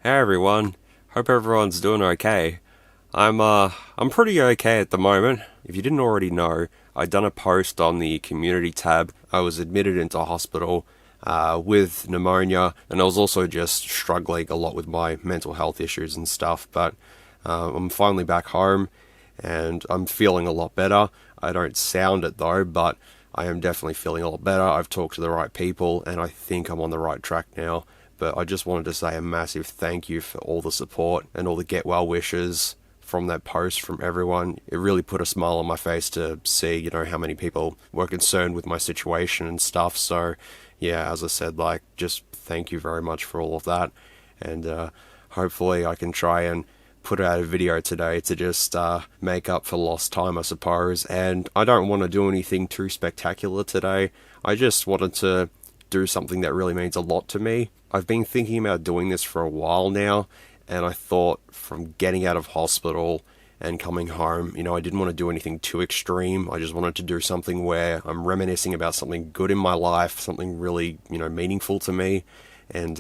Hey everyone, hope everyone's doing okay. I'm pretty okay at the moment. If you didn't already know, I'd done a post on the community tab. I was admitted into hospital with pneumonia, and I was also just struggling a lot with my mental health issues and stuff. But I'm finally back home, and I'm feeling a lot better. I don't sound it though, but I am definitely feeling a lot better. I've talked to the right people, and I think I'm on the right track now. But I just wanted to say a massive thank you for all the support and all the get well wishes from that post from everyone. It really put a smile on my face to see, how many people were concerned with my situation and stuff. So, yeah, as I said, just thank you very much for all of that. And hopefully I can try and put out a video today to just make up for lost time, I suppose. And I don't want to do anything too spectacular today. I just wanted to do something that really means a lot to me. I've been thinking about doing this for a while now, and I thought from getting out of hospital and coming home, I didn't want to do anything too extreme. I just wanted to do something where I'm reminiscing about something good in my life, something really, meaningful to me, and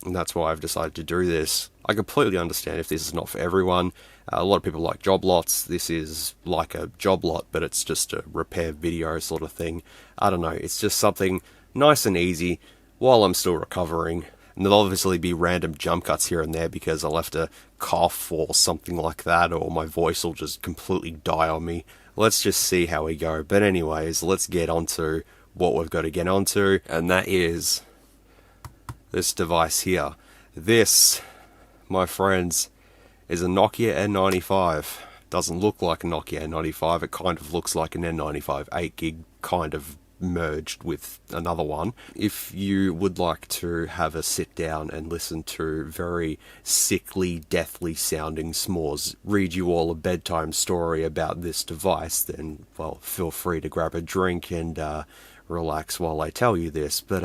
that's why I've decided to do this. I completely understand if this is not for everyone. A lot of people like job lots. This is like a job lot, but it's just a repair video sort of thing. I don't know, it's just something nice and easy while I'm still recovering. And there'll obviously be random jump cuts here and there because I'll have to cough or something like that, or my voice will just completely die on me. Let's just see how we go. But anyways, let's get on to what we've got to get onto, and that is this device here. This, my friends, is a Nokia N95. Doesn't look like a Nokia N95, it kind of looks like an N95 8GB kind of merged with another one. If you would like to have a sit down and listen to very sickly, deathly sounding s'mores read you all a bedtime story about this device, then, well, feel free to grab a drink and relax while I tell you this. But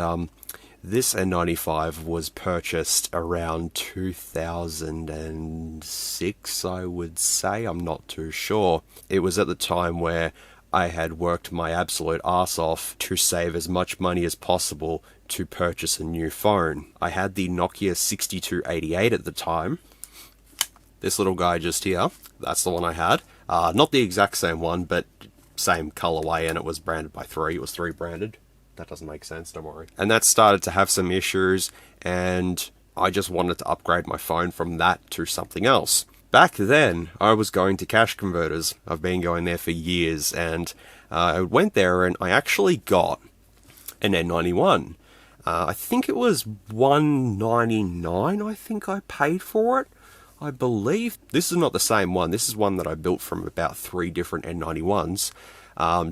this N95 was purchased around 2006, I would say. I'm not too sure. It was at the time where I had worked my absolute arse off to save as much money as possible to purchase a new phone. I had the Nokia 6288 at the time. This little guy just here, that's the one I had. Not the exact same one, but same colorway, and it was branded by 3. It was 3 branded. That doesn't make sense, don't worry. And that started to have some issues, and I just wanted to upgrade my phone from that to something else. Back then, I was going to Cash Converters. I've been going there for years, and I went there and I actually got an N91. I think it was $199, I think I paid for it. I believe. This is not the same one. This is one that I built from about 3 different N91s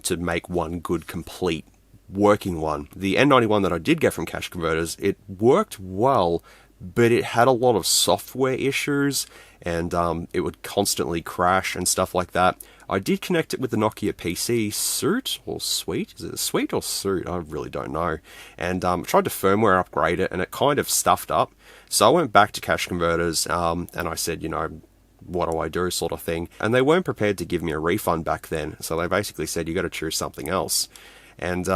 to make one good, complete working one. The N91 that I did get from Cash Converters, it worked well, but it had a lot of software issues, and it would constantly crash and stuff like that. I did connect it with the Nokia PC suite, or suite? Is it a suite or suite? I really don't know. And tried to firmware upgrade it, and it kind of stuffed up. So I went back to Cash Converters, and I said, what do I do, sort of thing. And they weren't prepared to give me a refund back then, so they basically said, you got to choose something else. And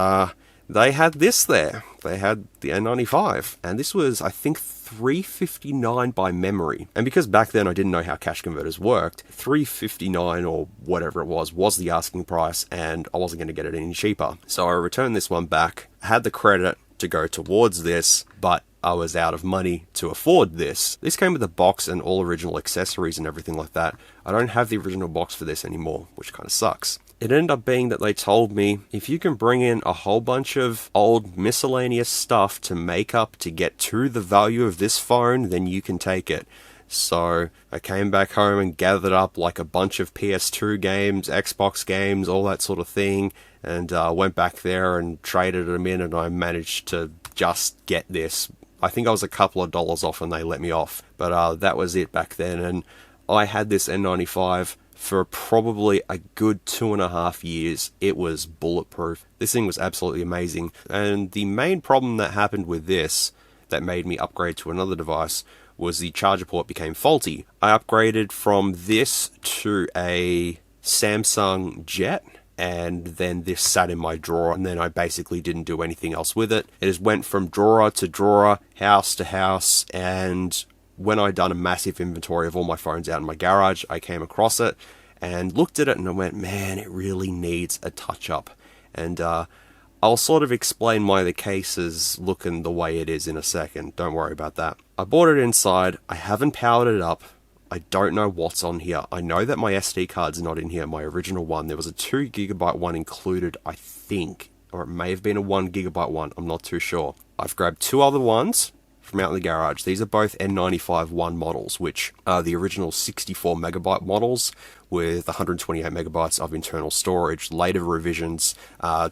they had this there. They had the N95, and this was, I think, $359 by memory. And because back then I didn't know how Cash Converters worked, $359 or whatever it was the asking price, and I wasn't going to get it any cheaper. So I returned this one back, had the credit to go towards this, but I was out of money to afford this. This came with a box and all original accessories and everything like that. I don't have the original box for this anymore, which kind of sucks. It ended up being that they told me, if you can bring in a whole bunch of old miscellaneous stuff to make up to get to the value of this phone, then you can take it. So I came back home and gathered up like a bunch of PS2 games, Xbox games, all that sort of thing, and went back there and traded them in, and I managed to just get this. I think I was a couple of dollars off and they let me off, but that was it back then. And I had this N95 for probably a good 2.5 years. It was bulletproof. This thing was absolutely amazing. And the main problem that happened with this that made me upgrade to another device was the charger port became faulty. I upgraded from this to a Samsung Jet, and then this sat in my drawer, and then I basically didn't do anything else with it. It just went from drawer to drawer, house to house, and when I'd done a massive inventory of all my phones out in my garage, I came across it and looked at it and I went, man, it really needs a touch-up. And I'll sort of explain why the case is looking the way it is in a second. Don't worry about that. I bought it inside. I haven't powered it up. I don't know what's on here. I know that my SD card's not in here, my original one. There was a 2 GB one included, I think. Or it may have been a 1 GB one. I'm not too sure. I've grabbed 2 other ones from out in the garage. These are both N95 1 models, which are the original 64 megabyte models with 128 megabytes of internal storage. Later revisions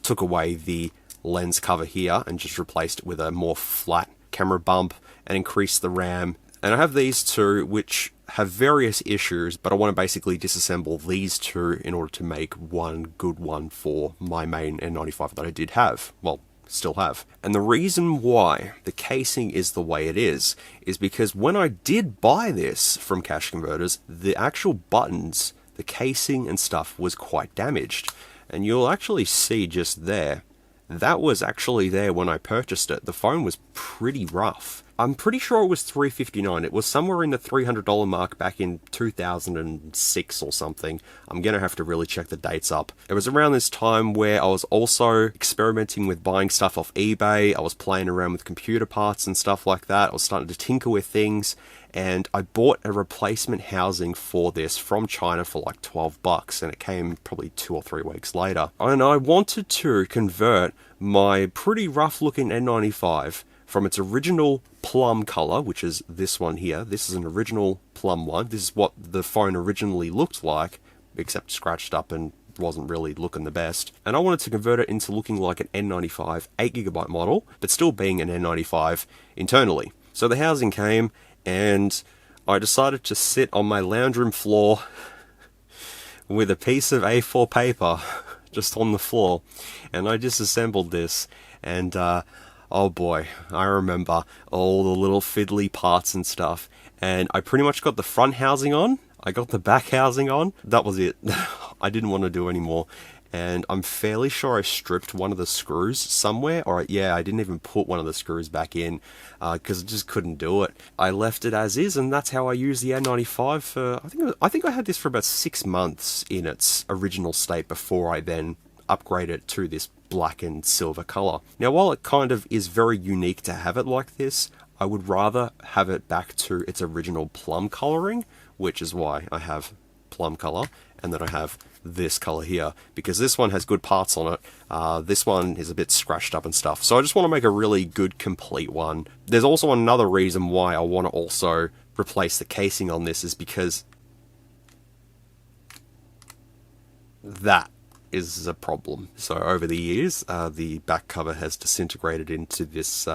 took away the lens cover here and just replaced it with a more flat camera bump and increased the RAM. And I have these two, which have various issues, but I want to basically disassemble these two in order to make one good one for my main N95 that I did have. Well, still have. And the reason why the casing is the way it is because when I did buy this from Cash Converters, the actual buttons, the casing and stuff was quite damaged. And you'll actually see just there, that was actually there when I purchased it. The phone was pretty rough. I'm pretty sure it was $359. It was somewhere in the $300 mark back in 2006 or something. I'm going to have to really check the dates up. It was around this time where I was also experimenting with buying stuff off eBay. I was playing around with computer parts and stuff like that. I was starting to tinker with things. And I bought a replacement housing for this from China for like $12, and it came probably 2 or 3 weeks later. And I wanted to convert my pretty rough looking N95 from its original plum color, which is this one here. This is an original plum one. This is what the phone originally looked like, except scratched up and wasn't really looking the best. And I wanted to convert it into looking like an N95 8GB model, but still being an N95 internally. So the housing came, and I decided to sit on my lounge room floor with a piece of A4 paper just on the floor, and I disassembled this, and oh boy, I remember all the little fiddly parts and stuff, and I pretty much got the front housing on, I got the back housing on, that was it. I didn't want to do any more. And I'm fairly sure I stripped one of the screws somewhere, or yeah, I didn't even put one of the screws back in because I just couldn't do it. I left it as is, and that's how I used the N95 for, I think I had this for about 6 months in its original state before I then upgraded it to this black and silver color. Now, while it kind of is very unique to have it like this, I would rather have it back to its original plum coloring, which is why I have plum color, and then I have this color here, because this one has good parts on it. This one is a bit scratched up and stuff, so I just want to make a really good complete one. There's also another reason why I want to also replace the casing on this, is because that is a problem. So over the years, the back cover has disintegrated into this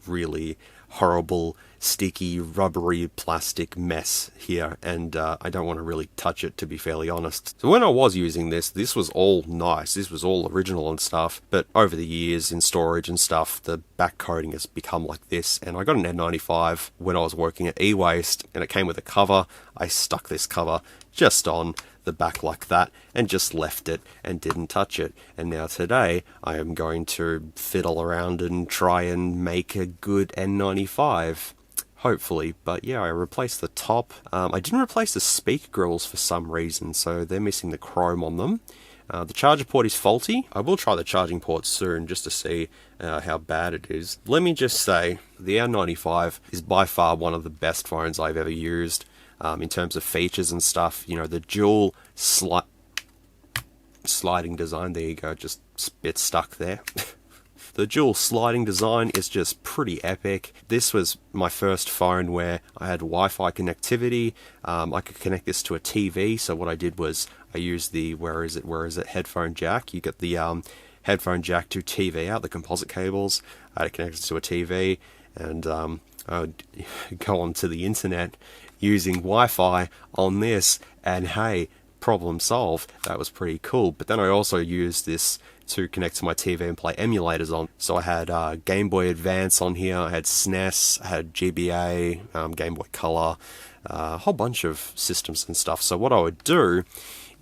really horrible, sticky, rubbery plastic mess here, and I don't want to really touch it, to be fairly honest. So when I was using this, this was all nice, this was all original and stuff, but over the years in storage and stuff, the back coating has become like this, and I got an N95 when I was working at e-waste, and it came with a cover. I stuck this cover just on the back like that and just left it and didn't touch it, and now today I am going to fiddle around and try and make a good N95, hopefully. But yeah, I replaced the top. I didn't replace the speaker grills for some reason, so they're missing the chrome on them. The charger port is faulty. I will try the charging port soon just to see how bad it is. Let me just say, the N95 is by far one of the best phones I've ever used. In terms of features and stuff, you know, the dual sliding design, there you go, just a bit stuck there. The dual sliding design is just pretty epic. This was my first phone where I had Wi-Fi connectivity. I could connect this to a TV, so what I did was I used the, where is it, headphone jack. You get the headphone jack to TV out, the composite cables. I had it connected to a TV, and I would go onto the internet using Wi-Fi on this, and hey, problem solved. That was pretty cool. But then I also used this to connect to my TV and play emulators on. So I had Game Boy Advance on here, I had SNES, I had GBA, Game Boy Color, a whole bunch of systems and stuff. So what I would do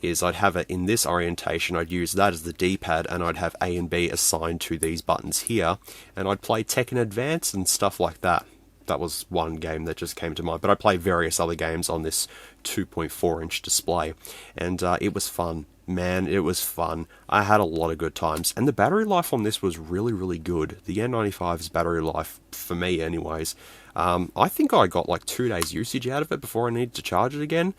is I'd have it in this orientation, I'd use that as the D-pad, and I'd have A and B assigned to these buttons here, and I'd play Tekken Advance and stuff like that. that was one game that just came to mind. But I played various other games on this 2.4-inch display, and it was fun. Man, it was fun. I had a lot of good times, and the battery life on this was really, really good. The N95's battery life, for me anyways, I think I got like 2 days usage out of it before I needed to charge it again.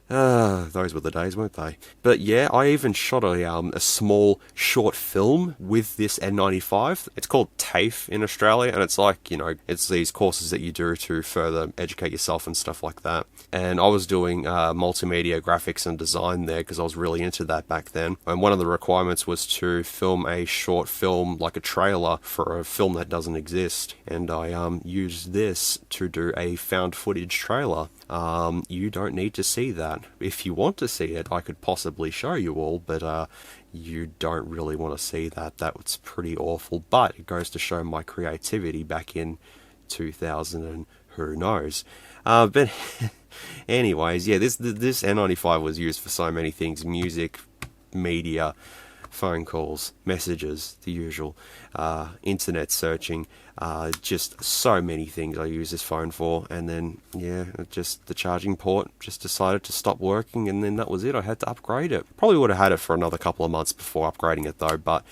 Those were the days, weren't they? But yeah, I even shot a small short film with this N95. It's called TAFE in Australia, and it's like, you know, it's these courses that you do to further educate yourself and stuff like that. And I was doing multimedia graphics and design there because I was really into that back then. And one of the requirements was to film a short film, like a trailer for a film that doesn't exist. And I used this to do a found footage trailer. You don't need to see that. If you want to see it, I could possibly show you all, but you don't really want to see that. That was pretty awful, but it goes to show my creativity back in 2000 and who knows. But anyways, yeah, this N95 was used for so many things: music, media, phone calls, messages, the usual, internet searching, just so many things I use this phone for. And then, yeah, just the charging port just decided to stop working, and then that was it. I had to upgrade it. Probably would have had it for another couple of months before upgrading it though, but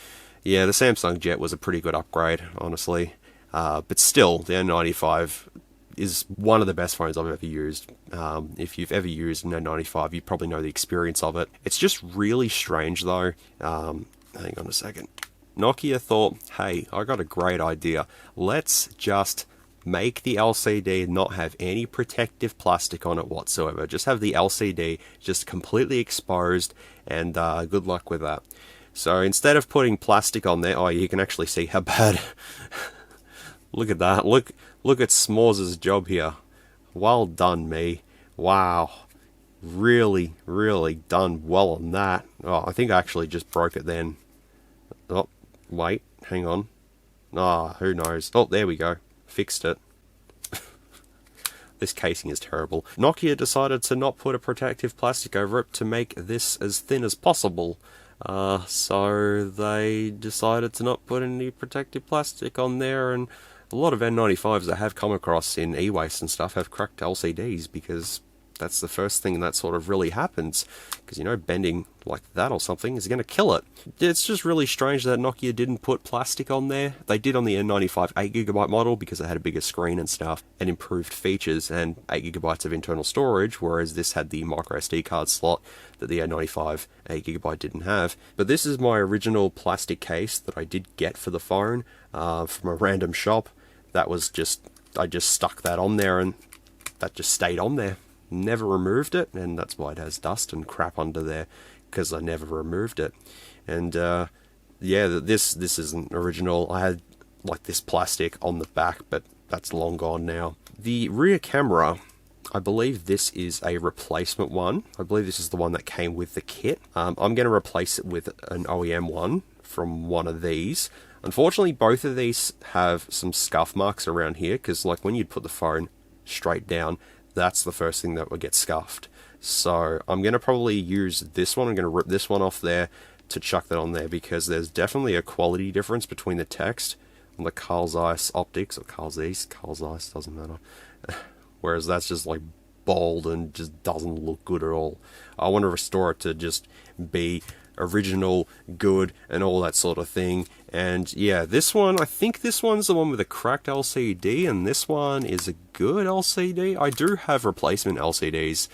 yeah, the Samsung Jet was a pretty good upgrade, honestly. But still, the N95 is one of the best phones I've ever used. If you've ever used an N95, you probably know the experience of it. It's just really strange though. Hang on a second. Nokia thought, hey, I got a great idea. Let's just make the LCD not have any protective plastic on it whatsoever. Just have the LCD just completely exposed, and good luck with that. So instead of putting plastic on there, oh, you can actually see how bad. Look at that. Look at SMOOREZ' job here. Well done, me. Wow. Really, really done well on that. Oh, I think I actually just broke it then. Oh, wait. Hang on. Ah, who knows. Oh, there we go. Fixed it. This casing is terrible. Nokia decided to not put a protective plastic over it to make this as thin as possible. So they decided to not put any protective plastic on there, and a lot of N95s that have come across in e-waste and stuff have cracked LCDs, because that's the first thing that sort of really happens. Because, you know, bending like that or something is going to kill it. It's just really strange that Nokia didn't put plastic on there. They did on the N95 8GB model because it had a bigger screen and stuff, and improved features and 8GB of internal storage, whereas this had the microSD card slot that the N95 8GB didn't have. But this is my original plastic case that I did get for the phone from a random shop. That was just, I just stuck that on there, and that just stayed on there. Never removed it, and that's why it has dust and crap under there, because I never removed it. And yeah, this isn't original. I had like this plastic on the back, but that's long gone now. The rear camera, I believe this is a replacement one. I believe this is the one that came with the kit. I'm going to replace it with an OEM one from one of these. Unfortunately, both of these have some scuff marks around here, because like when you put the phone straight down, that's the first thing that would get scuffed. So I'm going to probably use this one. I'm going to rip this one off there to chuck that on there, because there's definitely a quality difference between the text on the Carl Zeiss optics, or Carl Zeiss, doesn't matter. Whereas that's just like bold and just doesn't look good at all. I want to restore it to just be original, good, and all that sort of thing. And yeah, this one, I think this one's the one with a cracked LCD, and this one is a good LCD. I do have replacement LCDs,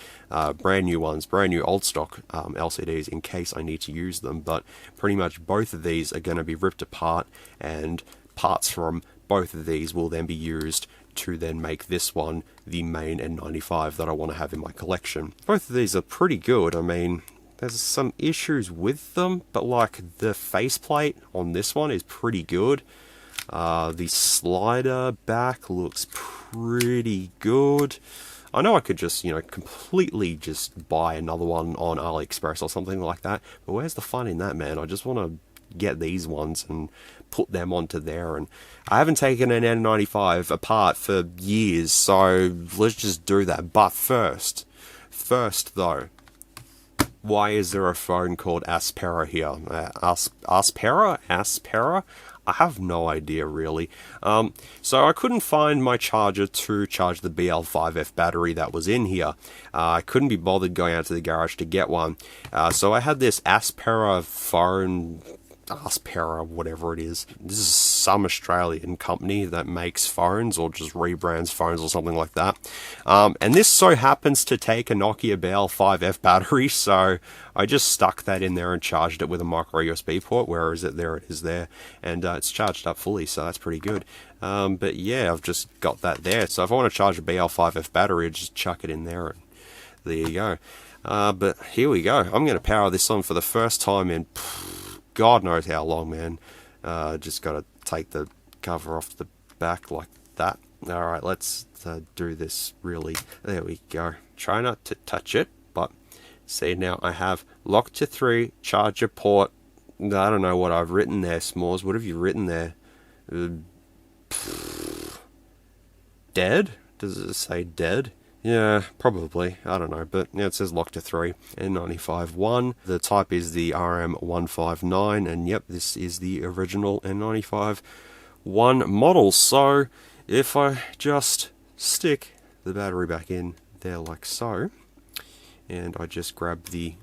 brand new ones, brand new old stock LCDs in case I need to use them, but pretty much both of these are going to be ripped apart, and parts from both of these will then be used to then make this one the main N95 that I want to have in my collection. Both of these are pretty good. I mean, there's some issues with them, but like the faceplate on this one is pretty good. The slider back looks pretty good. I know I could just, you know, completely just buy another one on AliExpress or something like that, but where's the fun in that, man? I just want to get these ones and put them onto there, and I haven't taken an N95 apart for years, so let's just do that. But first though, why is there a phone called Aspera here? Aspera? I have no idea really. So I couldn't find my charger to charge the BL5F battery that was in here. I couldn't be bothered going out to the garage to get one. So I had this Aspera phone, Aspera, whatever it is. This is some Australian company that makes phones or just rebrands phones or something like that. And this so happens to take a Nokia BL5F battery, so I just stuck that in there and charged it with a micro USB port. Where is it? There it is there. And it's charged up fully, so that's pretty good. But yeah, I've just got that there. So if I want to charge a BL5F battery, I just chuck it in there and there you go. But here we go. I'm going to power this on for the first time in God knows how long, man. Just got to take the cover off the back like that. Alright, let's do this really. There we go. Try not to touch it, but see, now I have lock to 3, charger port. I don't know what I've written there, S'mores. What have you written there? Dead? Does it say dead? Yeah, probably. I don't know, but yeah, it says lock to 3. N95 1. The type is the RM159, and yep, this is the original N95 1 model. So, if I just stick the battery back in there like so, and I just grab the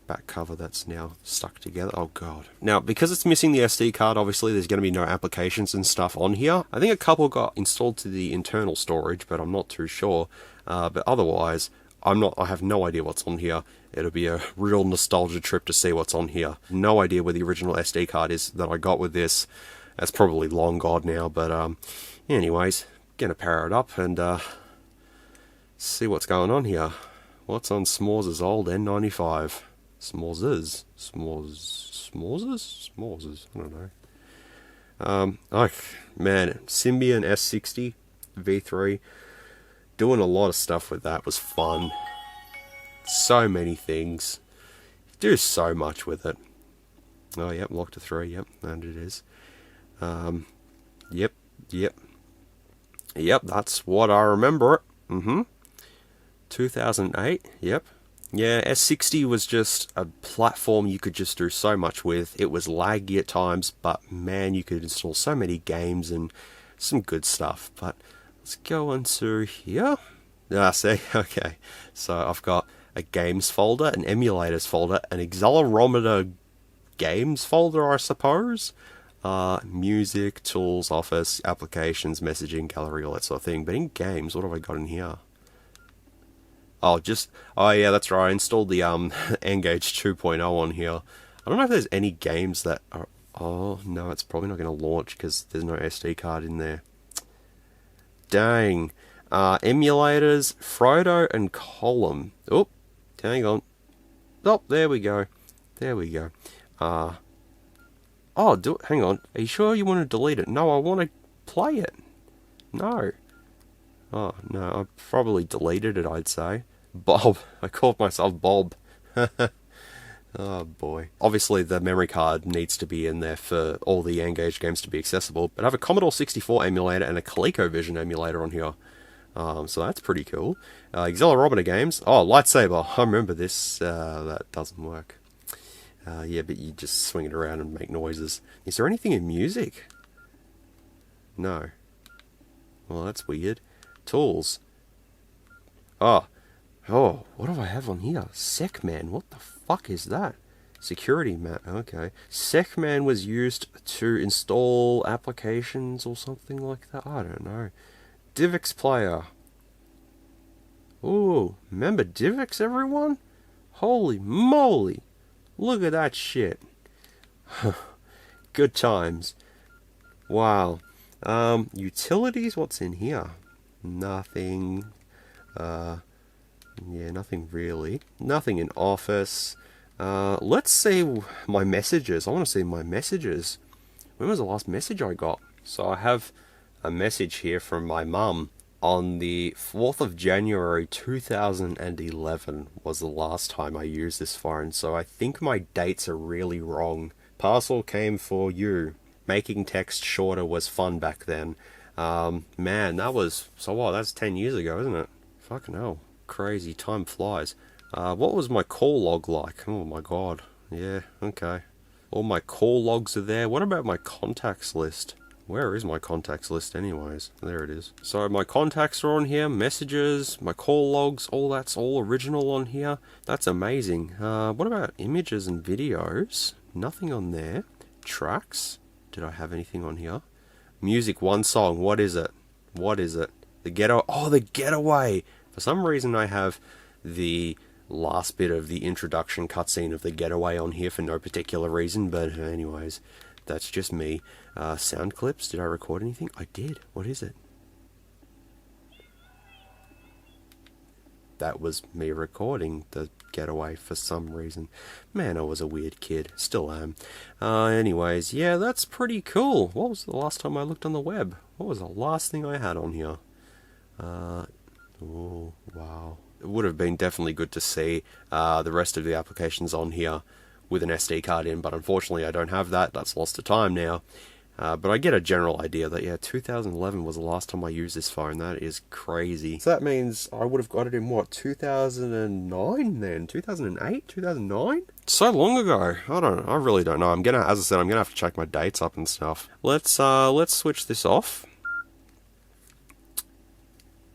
back cover that's now stuck together. Oh god. Now, because it's missing the SD card, obviously there's going to be no applications and stuff on here. I think a couple got installed to the internal storage, but I'm not too sure. But otherwise, I have no idea what's on here. It'll be a real nostalgia trip to see what's on here. No idea where the original SD card is that I got with this. That's probably long gone now, but anyways, gonna power it up and see what's going on here. What's on S'mores' old N95? S'mores'? I don't know. Oh, man, Symbian S60 V3. Doing a lot of stuff with that was fun. So many things. Do so much with it. Oh, yep, lock to 3, yep, and it is. Yep, that's what I remember it. 2008, yep. Yeah, S60 was just a platform you could just do so much with. It was laggy at times, but man, you could install so many games and some good stuff. But let's go into here. See, okay. So I've got a games folder, an emulators folder, an accelerometer games folder, I suppose. Music, tools, office, applications, messaging, gallery, all that sort of thing. But in games, what have I got in here? Oh yeah, that's right. I installed the Engage 2.0 on here. I don't know if there's any games that are... Oh, no, it's probably not going to launch because there's no SD card in there. Dang. Emulators, Frodo and Column. Oh, hang on. Oh, there we go. There we go. Oh, hang on. Are you sure you want to delete it? No, I want to play it. No. Oh, no, I probably deleted it, I'd say. Bob. I called myself Bob. Oh, boy. Obviously, the memory card needs to be in there for all the Engage games to be accessible. But I have a Commodore 64 emulator and a ColecoVision emulator on here. So that's pretty cool. Accelerometer games. Oh, Lightsaber. I remember this. That doesn't work. Yeah, but you just swing it around and make noises. Is there anything in music? No. Well, that's weird. Tools. Oh, what do I have on here? SecMan. What the fuck is that? Security map. Okay. SecMan was used to install applications or something like that. I don't know. DivX player. Ooh, remember DivX, everyone? Holy moly. Look at that shit. Good times. Wow. Utilities, what's in here? Nothing. Yeah, nothing really. Nothing in Office. Let's see my messages. I want to see my messages. When was the last message I got? So I have a message here from my mum. On the 4th of January 2011 was the last time I used this phone, so I think my dates are really wrong. Parcel came for you. Making text shorter was fun back then. Man, that was... So what, that's 10 years ago, isn't it? Fucking hell. Crazy, time flies. What was my call log like? Oh my god. Yeah, okay. All my call logs are there. What about my contacts list? Where is my contacts list anyways? There it is. So my contacts are on here, messages, my call logs, all that's all original on here. That's amazing. What about images and videos? Nothing on there. Tracks? Did I have anything on here? Music, one song. What is it? What is it? The Getaway. Oh, The Getaway! For some reason I have the last bit of the introduction cutscene of The Getaway on here for no particular reason, but anyways, that's just me. Sound clips, did I record anything? I did. What is it? That was me recording The Getaway for some reason. Man, I was a weird kid. Still am. Anyways, yeah, that's pretty cool. What was the last time I looked on the web? What was the last thing I had on here? Oh, wow. It would have been definitely good to see the rest of the applications on here with an SD card in, but unfortunately I don't have that. That's lost to time now. But I get a general idea that, yeah, 2011 was the last time I used this phone. That is crazy. So that means I would have got it in, what, 2009 then? 2008? 2009? So long ago. I really don't know. As I said, I'm gonna have to check my dates up and stuff. Let's switch this off.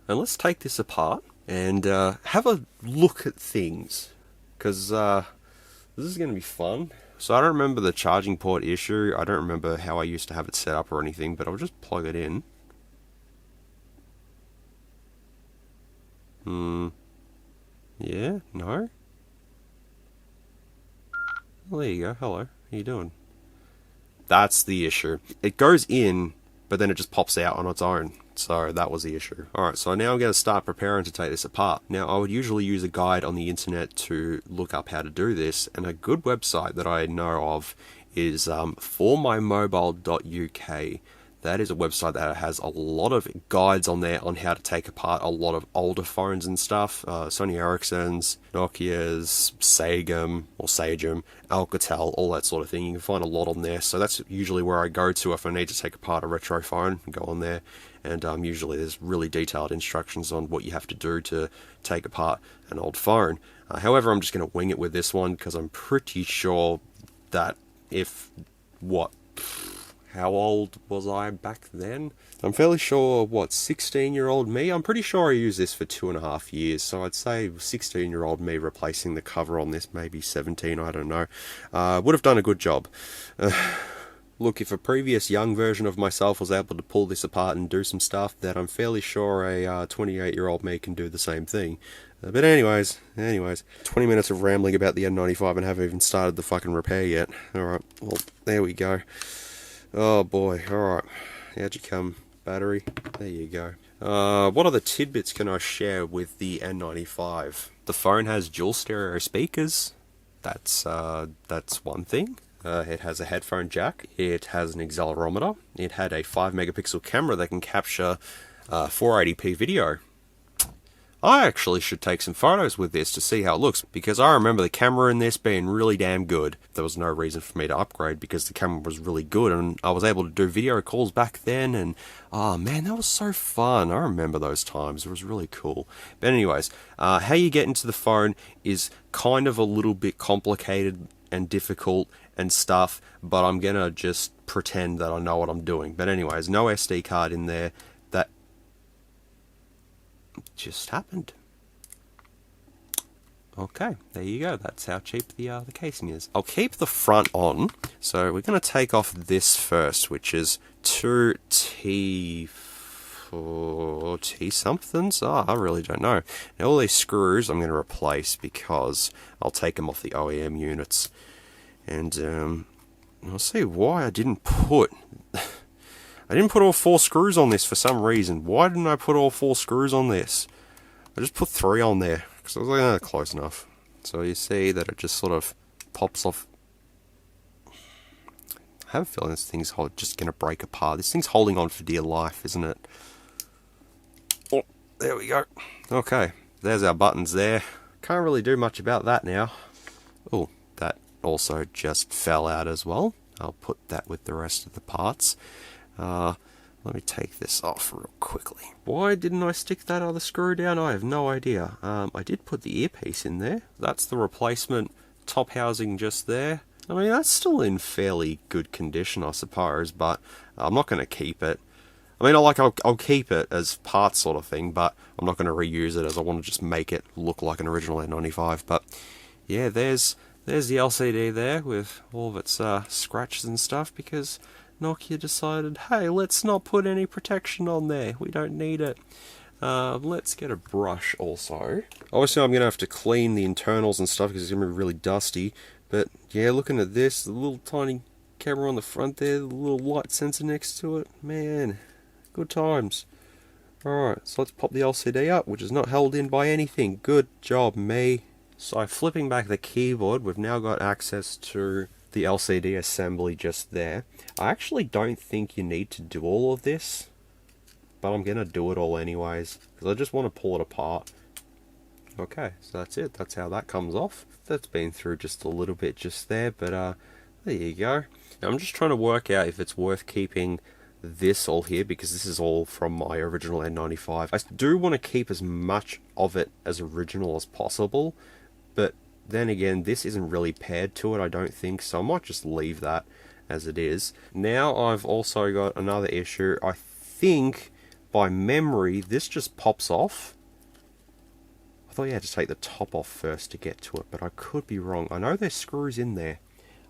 And let's take this apart and have a look at things. Because this is going to be fun. So I don't remember the charging port issue. I don't remember how I used to have it set up or anything, but I'll just plug it in. Yeah? No? Well, there you go. Hello. How you doing? That's the issue. It goes in, but then it just pops out on its own. So that was the issue. Alright, so now I'm going to start preparing to take this apart. Now, I would usually use a guide on the internet to look up how to do this, and a good website that I know of is formymobile.uk. That is a website that has a lot of guides on there on how to take apart a lot of older phones and stuff. Sony Ericsson's, Nokia's, Sagem, Alcatel, all that sort of thing. You can find a lot on there. So that's usually where I go to if I need to take apart a retro phone. Go on there. And usually there's really detailed instructions on what you have to do to take apart an old phone. However, I'm just going to wing it with this one because I'm pretty sure that how old was I back then? I'm fairly sure, 16-year-old me? I'm pretty sure I used this for 2.5 years, so I'd say 16-year-old me replacing the cover on this, maybe 17, I don't know. Would have done a good job. Look, if a previous young version of myself was able to pull this apart and do some stuff, then I'm fairly sure a 28-year-old me can do the same thing. But anyways, 20 minutes of rambling about the N95 and haven't even started the fucking repair yet. Alright, well, there we go. Oh boy, alright. How'd you come, battery? There you go. What other tidbits can I share with the N95? The phone has dual stereo speakers. That's one thing. It has a headphone jack. It has an accelerometer. It had a 5 megapixel camera that can capture 480p video. I actually should take some photos with this to see how it looks, because I remember the camera in this being really damn good. There was no reason for me to upgrade because the camera was really good, and I was able to do video calls back then, and oh man, that was so fun. I remember those times. It was really cool. But anyways, how you get into the phone is kind of a little bit complicated and difficult and stuff, but I'm gonna just pretend that I know what I'm doing. But anyways, no SD card in there. That just happened. Okay, there you go. That's how cheap the casing is. I'll keep the front on, so we're going to take off this first, which is 2T4T somethings. I really don't know. Now all these screws I'm going to replace because I'll take them off the OEM units, and I'll see why I didn't put. I didn't put all 4 screws on this for some reason. Why didn't I put all 4 screws on this? I just put 3 on there, because I was like, close enough. So you see that it just sort of pops off. I have a feeling this thing's just going to break apart. This thing's holding on for dear life, isn't it? Oh, there we go. Okay, there's our buttons there. Can't really do much about that now. Oh, that also just fell out as well. I'll put that with the rest of the parts. Let me take this off real quickly. Why didn't I stick that other screw down? I have no idea. I did put the earpiece in there. That's the replacement top housing just there. I mean, that's still in fairly good condition, I suppose, but I'm not going to keep it. I mean, I'll keep it as parts sort of thing, but I'm not going to reuse it as I want to just make it look like an original N95. But yeah, there's the LCD there with all of its scratches and stuff, because Nokia decided, hey, let's not put any protection on there. We don't need it. Let's get a brush also. Obviously, I'm going to have to clean the internals and stuff because it's going to be really dusty. But yeah, looking at this, the little tiny camera on the front there, the little light sensor next to it, man, good times. Alright, so let's pop the LCD up, which is not held in by anything. Good job, me. So flipping back the keyboard, we've now got access to the LCD assembly just there. I actually don't think you need to do all of this, but I'm going to do it all anyways, because I just want to pull it apart. Okay, so that's it. That's how that comes off. That's been through just a little bit just there, but there you go. Now, I'm just trying to work out if it's worth keeping this all here, because this is all from my original N95. I do want to keep as much of it as original as possible, but then again, this isn't really paired to it, I don't think, so I might just leave that as it is. Now I've also got another issue. I think by memory this just pops off. I thought you had to take the top off first to get to it, but I could be wrong. I know there's screws in there,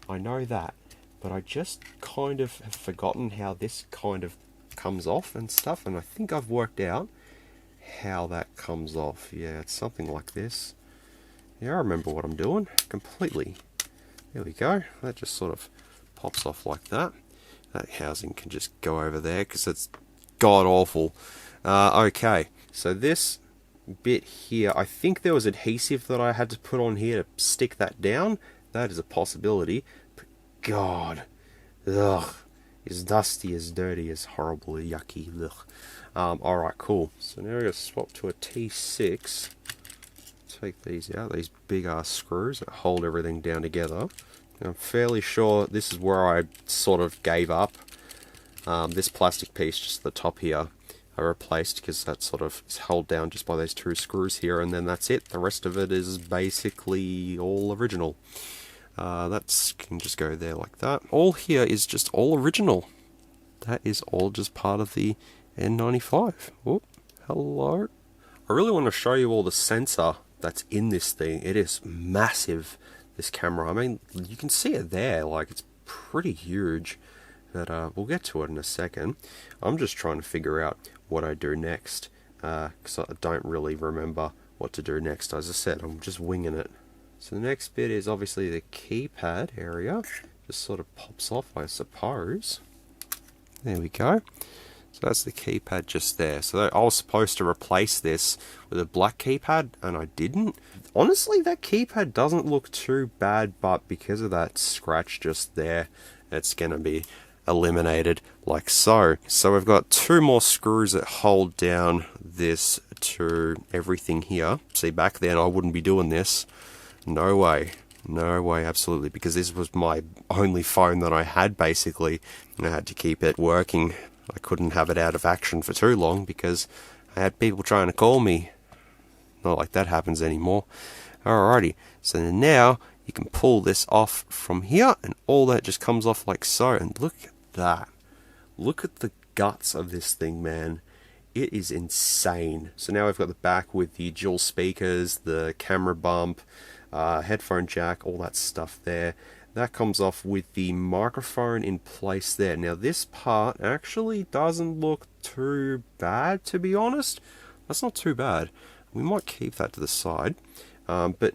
I know that, but I just kind of have forgotten how this kind of comes off and stuff, and I think I've worked out how that comes off. Yeah, it's something like this. Yeah, I remember what I'm doing completely. There we go. That just sort of pops off like that. That housing can just go over there because it's god awful. Okay, so this bit here, I think there was adhesive that I had to put on here to stick that down. That is a possibility. But god, ugh, is dusty, as dirty, as horrible, yucky. Ugh. Alright, cool. So now we're going to swap to a T6. Take these out, these big ass screws that hold everything down together. I'm fairly sure this is where I sort of gave up. This plastic piece just at the top here I replaced, because that sort of is held down just by those two screws here, and then that's it. The rest of it is basically all original. That can just go there like that. All here is just all original. That is all just part of the N95. Oh, hello. I really want to show you all the sensor that's in this thing. It is massive, this camera. I mean, you can see it there, like it's pretty huge, but we'll get to it in a second. I'm just trying to figure out what I do next, because I don't really remember what to do next. As I said, I'm just winging it. So the next bit is obviously the keypad area. Just sort of pops off, I suppose. There we go. So that's the keypad just there. So I was supposed to replace this with a black keypad, and I didn't. Honestly, that keypad doesn't look too bad, but because of that scratch just there, it's going to be eliminated like so. So we've got two more screws that hold down this to everything here. See, back then I wouldn't be doing this. No way. No way, absolutely, because this was my only phone that I had, basically, and I had to keep it working. I couldn't have it out of action for too long because I had people trying to call me. Not like that happens anymore. Alrighty, so now you can pull this off from here, and all that just comes off like so. And look at that. Look at the guts of this thing, man. It is insane. So now we've got the back with the dual speakers, the camera bump, headphone jack, all that stuff there. That comes off with the microphone in place there. Now this part actually doesn't look too bad, to be honest. That's not too bad. We might keep that to the side. But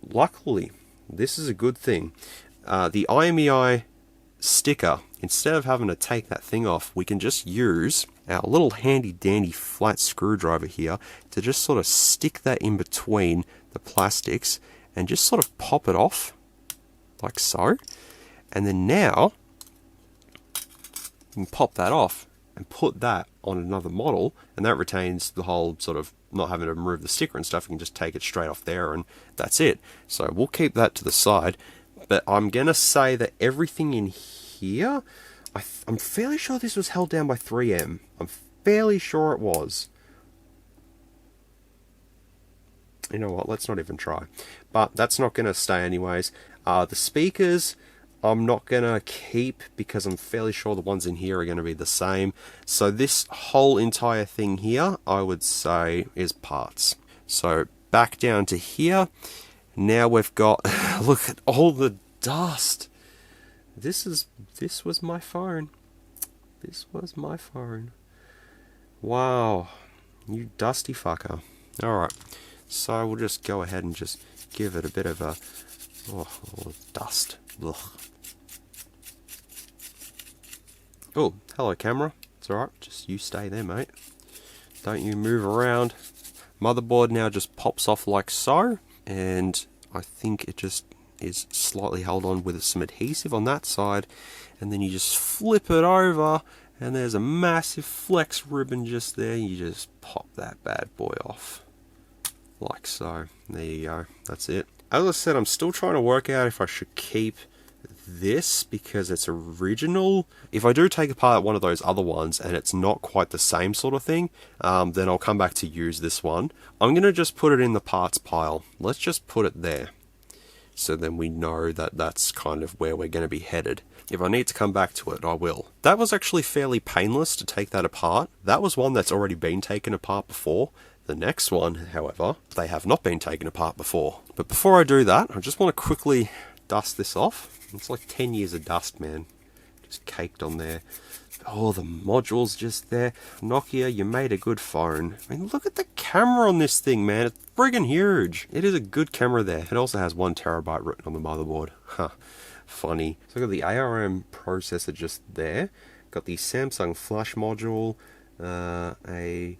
luckily, this is a good thing. The IMEI sticker, instead of having to take that thing off, we can just use our little handy dandy flat screwdriver here to just sort of stick that in between the plastics and just sort of pop it off. Like so, and then now you can pop that off and put that on another model, and that retains the whole sort of not having to remove the sticker and stuff. You can just take it straight off there, and that's it. So we'll keep that to the side, but I'm gonna say that everything in here, I'm fairly sure this was held down by 3M. I'm fairly sure it was. You know what, let's not even try. But that's not going to stay anyways. The speakers, I'm not going to keep because I'm fairly sure the ones in here are going to be the same. So this whole entire thing here, I would say, is parts. So back down to here. Now we've got, look at all the dust. This was my phone. This was my phone. Wow. You dusty fucker. Alright. So we'll just go ahead and just give it a bit of a, oh, dust. Ugh. Oh, hello camera. It's alright, just you stay there, mate. Don't you move around. Motherboard now just pops off like so, and I think it just is slightly held on with some adhesive on that side, and then you just flip it over, and there's a massive flex ribbon just there. You just pop that bad boy off. Like so. There you go. That's it. As I said, I'm still trying to work out if I should keep this because it's original. If I do take apart one of those other ones and it's not quite the same sort of thing, then I'll come back to use this one. I'm going to just put it in the parts pile. Let's just put it there. So then we know that that's kind of where we're going to be headed. If I need to come back to it, I will. That was actually fairly painless to take that apart. That was one that's already been taken apart before. The next one, however, they have not been taken apart before. But before I do that, I just want to quickly dust this off. It's like 10 years of dust, man. Just caked on there. Oh, the module's just there. Nokia, you made a good phone. I mean, look at the camera on this thing, man. It's friggin' huge. It is a good camera there. It also has 1 terabyte written on the motherboard. Huh. Funny. So I've got the ARM processor just there. Got the Samsung flash module. A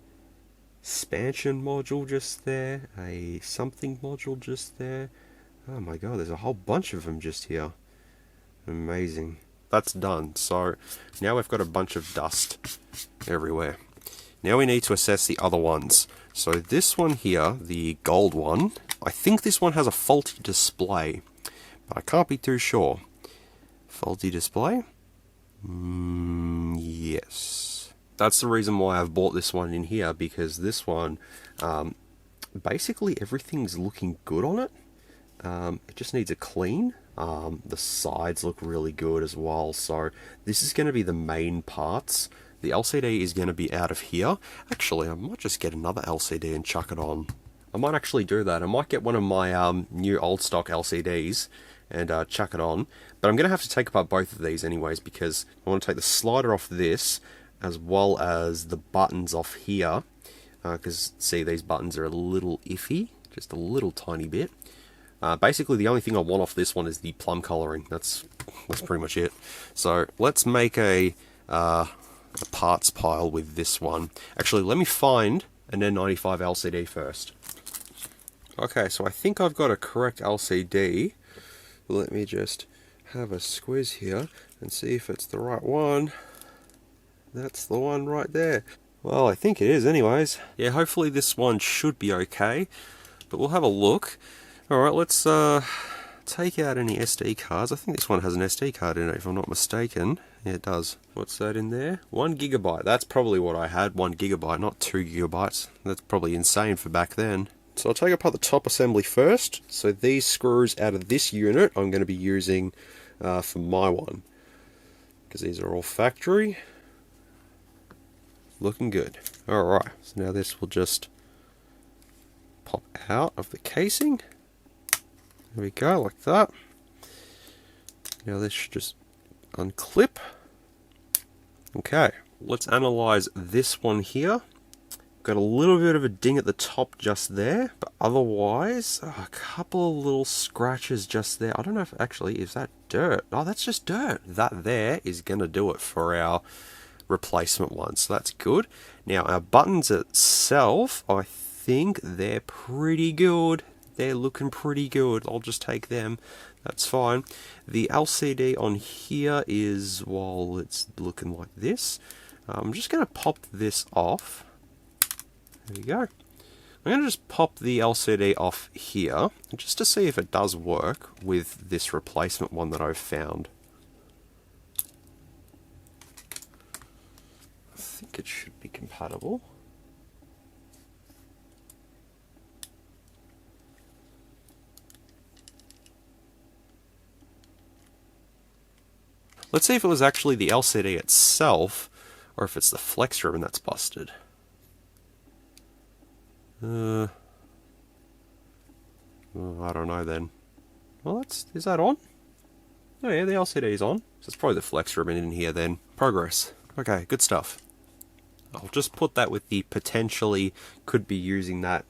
expansion module just there. A something module just there. Oh my god, there's a whole bunch of them just here. Amazing. That's done. So now we've got a bunch of dust everywhere. Now we need to assess the other ones. So this one here, the gold one, I think this one has a faulty display, but I can't be too sure. Faulty display? Yes. That's the reason why I've bought this one in here, because this one, basically everything's looking good on it. It just needs a clean. The sides look really good as well, so this is going to be the main parts. The LCD is going to be out of here. Actually, I might just get another LCD and chuck it on. I might actually do that. I might get one of my new old stock LCDs and chuck it on. But I'm going to have to take apart both of these anyways, because I want to take the slider off this as well as the buttons off here. Because, see, these buttons are a little iffy, just a little tiny bit. Basically, the only thing I want off this one is the plum coloring. That's pretty much it. So let's make a parts pile with this one. Actually, let me find an N95 LCD first. Okay, so I think I've got a correct LCD. Let me just have a squiz here and see if it's the right one. That's the one right there. Well, I think it is anyways. Yeah, hopefully this one should be okay, but we'll have a look. Alright, let's take out any SD cards. I think this one has an SD card in it, if I'm not mistaken. Yeah, it does. What's that in there? 1 gigabyte. That's probably what I had, 1 gigabyte, not 2 gigabytes. That's probably insane for back then. So I'll take apart the top assembly first. So these screws out of this unit I'm going to be using for my one, because these are all factory. Looking good. Alright, so now this will just pop out of the casing. There we go, like that. Now this should just unclip. Okay, let's analyze this one here. Got a little bit of a ding at the top just there, but otherwise, a couple of little scratches just there. I don't know if actually, is that dirt? Oh, that's just dirt. That there is going to do it for our replacement one, so that's good. Now our buttons itself, I think they're pretty good. They're looking pretty good. I'll just take them. That's fine. The LCD on here is, well, it's looking like this. I'm just going to pop this off. There we go. I'm going to just pop the LCD off here, just to see if it does work with this replacement one that I've found. I think it should be compatible. Let's see if it was actually the LCD itself, or if it's the flex ribbon that's busted. Oh, I don't know then. Well, is that on? Oh yeah, the LCD's on. So it's probably the flex ribbon in here then. Progress. Okay, good stuff. I'll just put that with the potentially could be using that.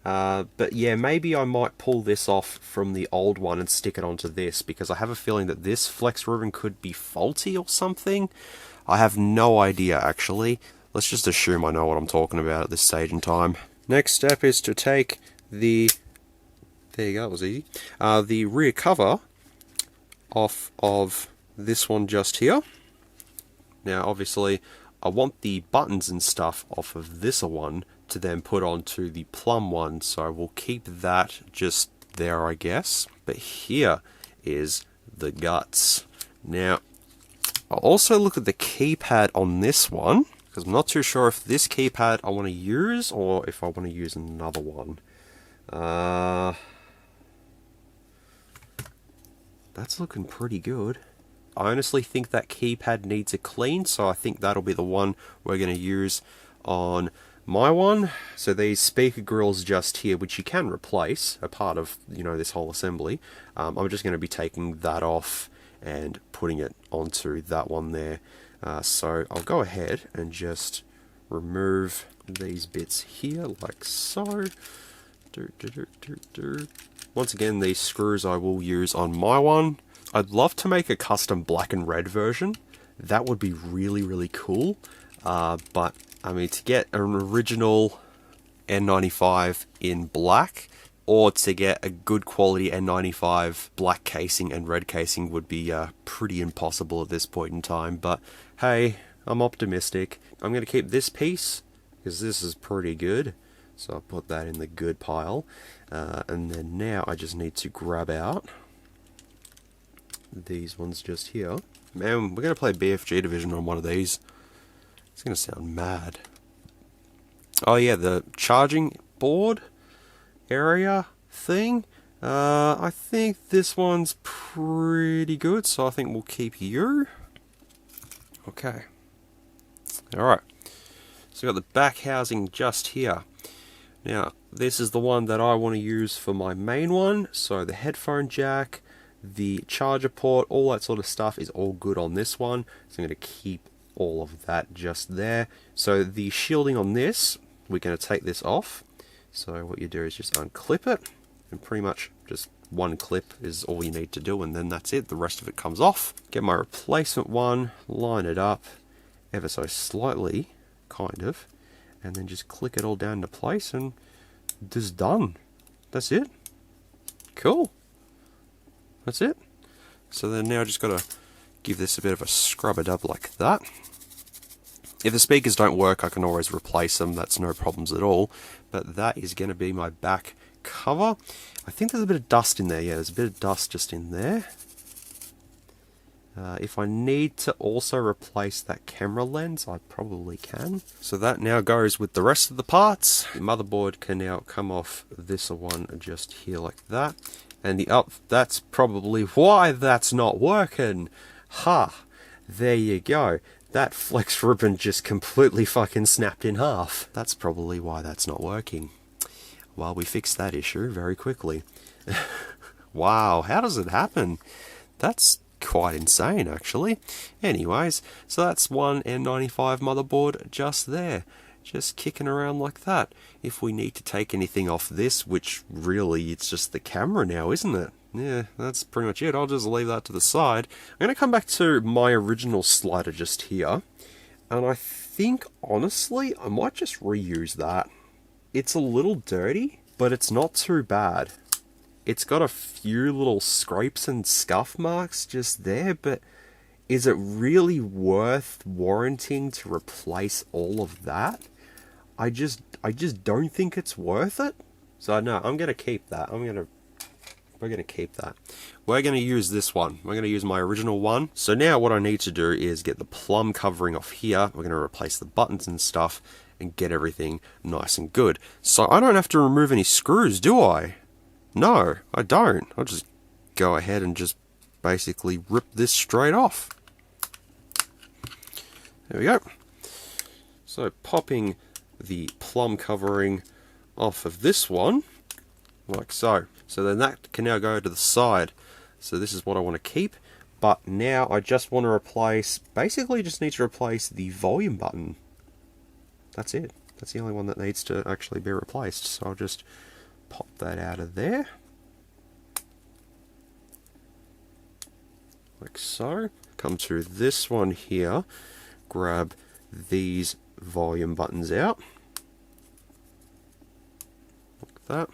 But yeah, maybe I might pull this off from the old one and stick it onto this, because I have a feeling that this flex ribbon could be faulty or something. I have no idea actually. Let's just assume I know what I'm talking about at this stage in time. Next step is to take the, there you go, that was easy, the rear cover off of this one just here. Now obviously I want the buttons and stuff off of this one to then put onto the plum one, so we'll keep that just there, I guess. But here is the guts. Now, I'll also look at the keypad on this one, because I'm not too sure if this keypad I want to use or if I want to use another one. That's looking pretty good. I honestly think that keypad needs a clean, so I think that'll be the one we're going to use on my one. So these speaker grills just here, which you can replace, a part of, you know, this whole assembly. I'm just going to be taking that off and putting it onto that one there. So I'll go ahead and just remove these bits here, like so. Once again, these screws I will use on my one. I'd love to make a custom black and red version. That would be really, really cool. But, I mean, to get an original N95 in black, or to get a good quality N95 black casing and red casing would be pretty impossible at this point in time. But, hey, I'm optimistic. I'm going to keep this piece, because this is pretty good. So I'll put that in the good pile. And then now I just need to grab out these ones just here. Man, we're going to play BFG Division on one of these. It's going to sound mad. Oh yeah, the charging board area thing. I think this one's pretty good, so I think we'll keep you. Okay. Alright. So we've got the back housing just here. Now, this is the one that I want to use for my main one. So the headphone jack, the charger port, all that sort of stuff is all good on this one. So I'm going to keep all of that just there. So the shielding on this, we're going to take this off. So what you do is just unclip it, and pretty much just one clip is all you need to do, and then that's it. The rest of it comes off. Get my replacement one, line it up ever so slightly, kind of, and then just click it all down into place, and this is done. That's it. Cool. That's it. So then now I just got to give this a bit of a scrub it up like that. If the speakers don't work, I can always replace them. That's no problems at all. But that is going to be my back cover. I think there's a bit of dust in there. Yeah, there's a bit of dust just in there. If I need to also replace that camera lens, I probably can. So that now goes with the rest of the parts. The motherboard can now come off this one just here like that. And the that's probably why that's not working. Ha! There you go. That flex ribbon just completely fucking snapped in half. That's probably why that's not working. Well, we fixed that issue very quickly. Wow, how does it happen? That's quite insane, actually. Anyways, so that's one N95 motherboard just there. Just kicking around like that. If we need to take anything off this, which really it's just the camera now, isn't it? Yeah, that's pretty much it. I'll just leave that to the side. I'm going to come back to my original slider just here. And I think, honestly, I might just reuse that. It's a little dirty, but it's not too bad. It's got a few little scrapes and scuff marks just there, but is it really worth warranting to replace all of that? I just don't think it's worth it. So no, I'm gonna keep that. We're gonna keep that. We're gonna use this one. We're gonna use my original one. So now what I need to do is get the plum covering off here. We're gonna replace the buttons and stuff and get everything nice and good. So I don't have to remove any screws, do I? No, I don't. I'll just go ahead and just basically rip this straight off. There we go. So popping the plum covering off of this one, like so. So then that can now go to the side. So this is what I want to keep. But now I just want to replace, basically just need to replace the volume button. That's it. That's the only one that needs to actually be replaced. So I'll just pop that out of there. Like so. Come to this one here. Grab these volume buttons out. Like that.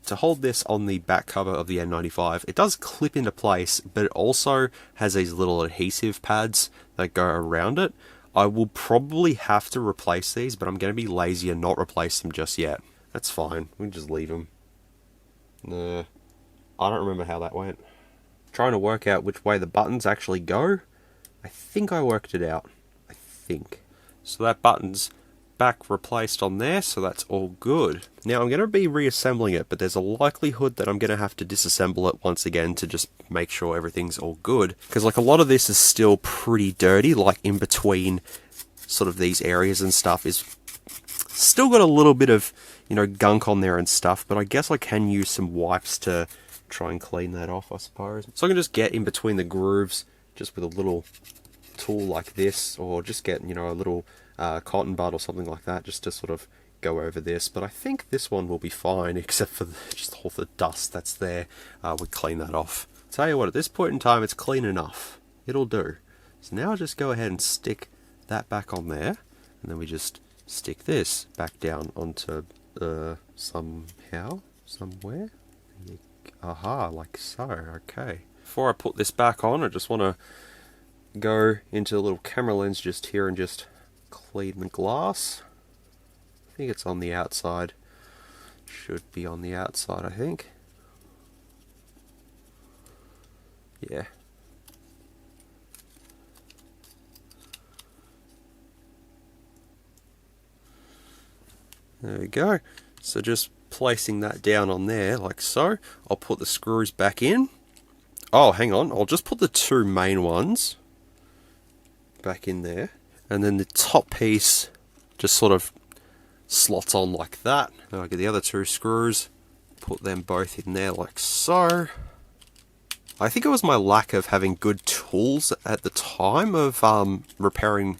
To hold this on the back cover of the N95, it does clip into place, but it also has these little adhesive pads that go around it. I will probably have to replace these, but I'm going to be lazy and not replace them just yet. That's fine, we can just leave them. Nah, I don't remember how that went. Trying to work out which way the buttons actually go. I think I worked it out. I think. So that button's back replaced on there, so that's all good. Now I'm going to be reassembling it, but there's a likelihood that I'm going to have to disassemble it once again to just make sure everything's all good. Because like a lot of this is still pretty dirty, like in between sort of these areas and stuff is still got a little bit of, you know, gunk on there and stuff, but I guess I can use some wipes to try and clean that off, I suppose. So I can just get in between the grooves just with a little tool like this, or just get, you know, a little cotton bud or something like that just to sort of go over this. But I think this one will be fine, except for just all the dust that's there. We clean that off. Tell you what, at this point in time it's clean enough. It'll do. So now I'll just go ahead and stick that back on there, and then we just stick this back down onto somehow, somewhere. Aha, like so. Okay. Before I put this back on, I just want to go into a little camera lens just here and just clean the glass. I think it's on the outside. Should be on the outside, I think. Yeah. There we go. So just placing that down on there like so. I'll put the screws back in. Oh, hang on. I'll just put the two main ones back in there. And then the top piece just sort of slots on like that. Then I get the other two screws, put them both in there like so. I think it was my lack of having good tools at the time of repairing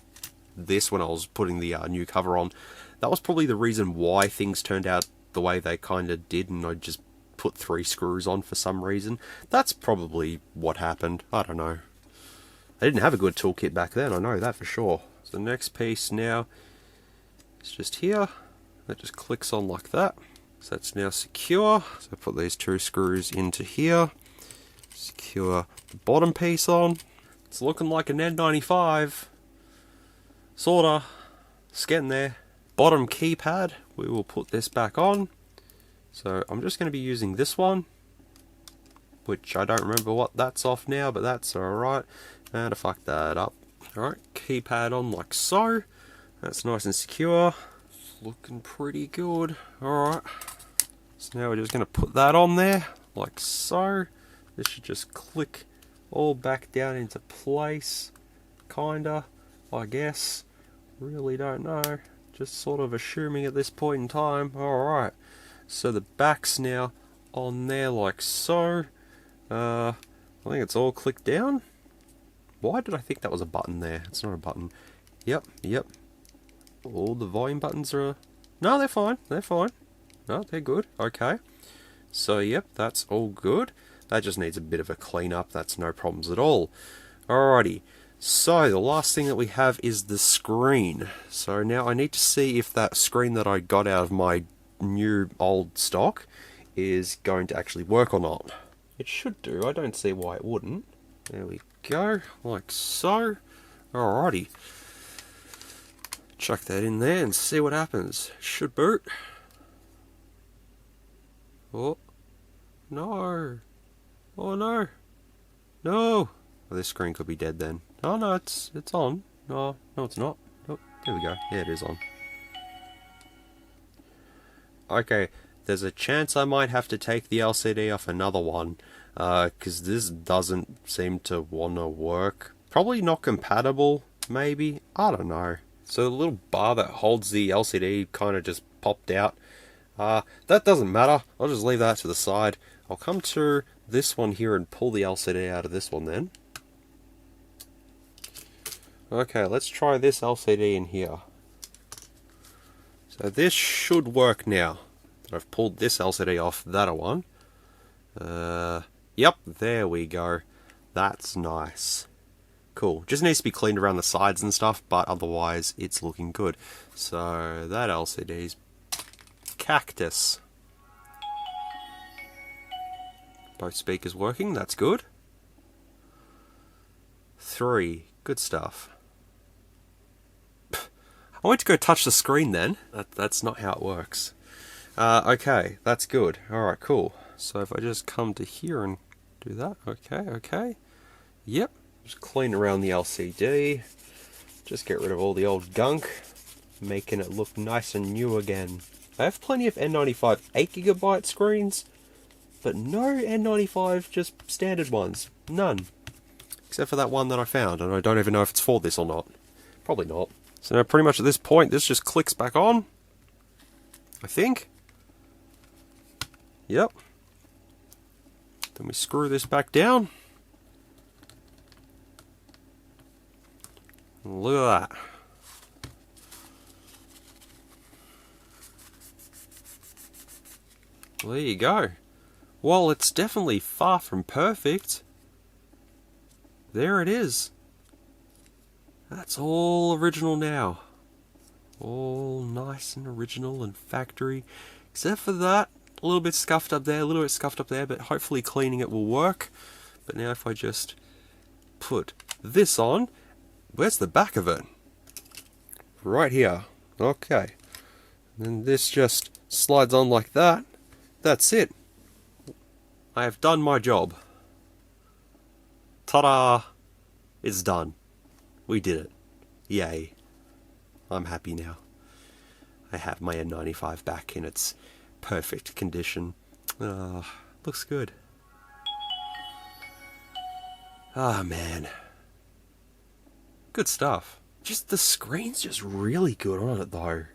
this when I was putting the new cover on. That was probably the reason why things turned out the way they kind of did, and I just put 3 screws on for some reason. That's probably what happened. I don't know. I didn't have a good toolkit back then, I know that for sure. So the next piece now is just here. That just clicks on like that. So that's now secure. So I put these 2 screws into here. Secure the bottom piece on. It's looking like an N95. Sorta. It's getting there. Bottom keypad, we will put this back on. So I'm just going to be using this one, which I don't remember what that's off now, but that's alright. And I fucked that up. Alright, keypad on like so. That's nice and secure. Looking pretty good. Alright. So now we're just going to put that on there, like so. This should just click all back down into place. Kinda, I guess. Really don't know. Just sort of assuming at this point in time. Alright. So the back's now on there like so. I think it's all clicked down. Why did I think that was a button there? It's not a button. Yep. All the volume buttons are... No, they're fine. They're fine. No, they're good. Okay. So, yep, that's all good. That just needs a bit of a clean up. That's no problems at all. Alrighty. So, the last thing that we have is the screen. So now I need to see if that screen that I got out of my new old stock is going to actually work or not. It should do. I don't see why it wouldn't. There we go. Like so. Alrighty. Chuck that in there and see what happens. Should boot. Oh. No. Oh no. No. Well, this screen could be dead then. Oh no, it's on. No, it's not. Oh, there we go. Yeah, it is on. Okay, there's a chance I might have to take the LCD off another one, because this doesn't seem to want to work. Probably not compatible maybe? I don't know. So the little bar that holds the LCD kind of just popped out. That doesn't matter. I'll just leave that to the side. I'll come to this one here and pull the LCD out of this one then. Okay, let's try this LCD in here. So this should work now. I've pulled this LCD off that one. Yep, there we go. That's nice. Cool. Just needs to be cleaned around the sides and stuff, but otherwise it's looking good. So that LCD's cactus. Both speakers working, that's good. 3, good stuff. I went to go touch the screen then. That's not how it works. Okay, that's good. Alright, cool. So if I just come to here and do that, okay. Yep, just clean around the LCD. Just get rid of all the old gunk, making it look nice and new again. I have plenty of N95 8GB screens, but no N95 just standard ones. None. Except for that one that I found, and I don't even know if it's for this or not. Probably not. So now pretty much at this point, this just clicks back on. I think. Yep. Then we screw this back down. Look at that. Well, there you go. Well, it's definitely far from perfect. There it is. That's all original now. All nice and original and factory. Except for that, a little bit scuffed up there, but hopefully cleaning it will work. But now if I just put this on, where's the back of it? Right here. Okay. And then this just slides on like that. That's it. I have done my job. Ta-da! It's done. We did it. Yay. I'm happy now. I have my N95 back in its perfect condition. Looks good. Ah, man. Good stuff. Just the screen's just really good on it though.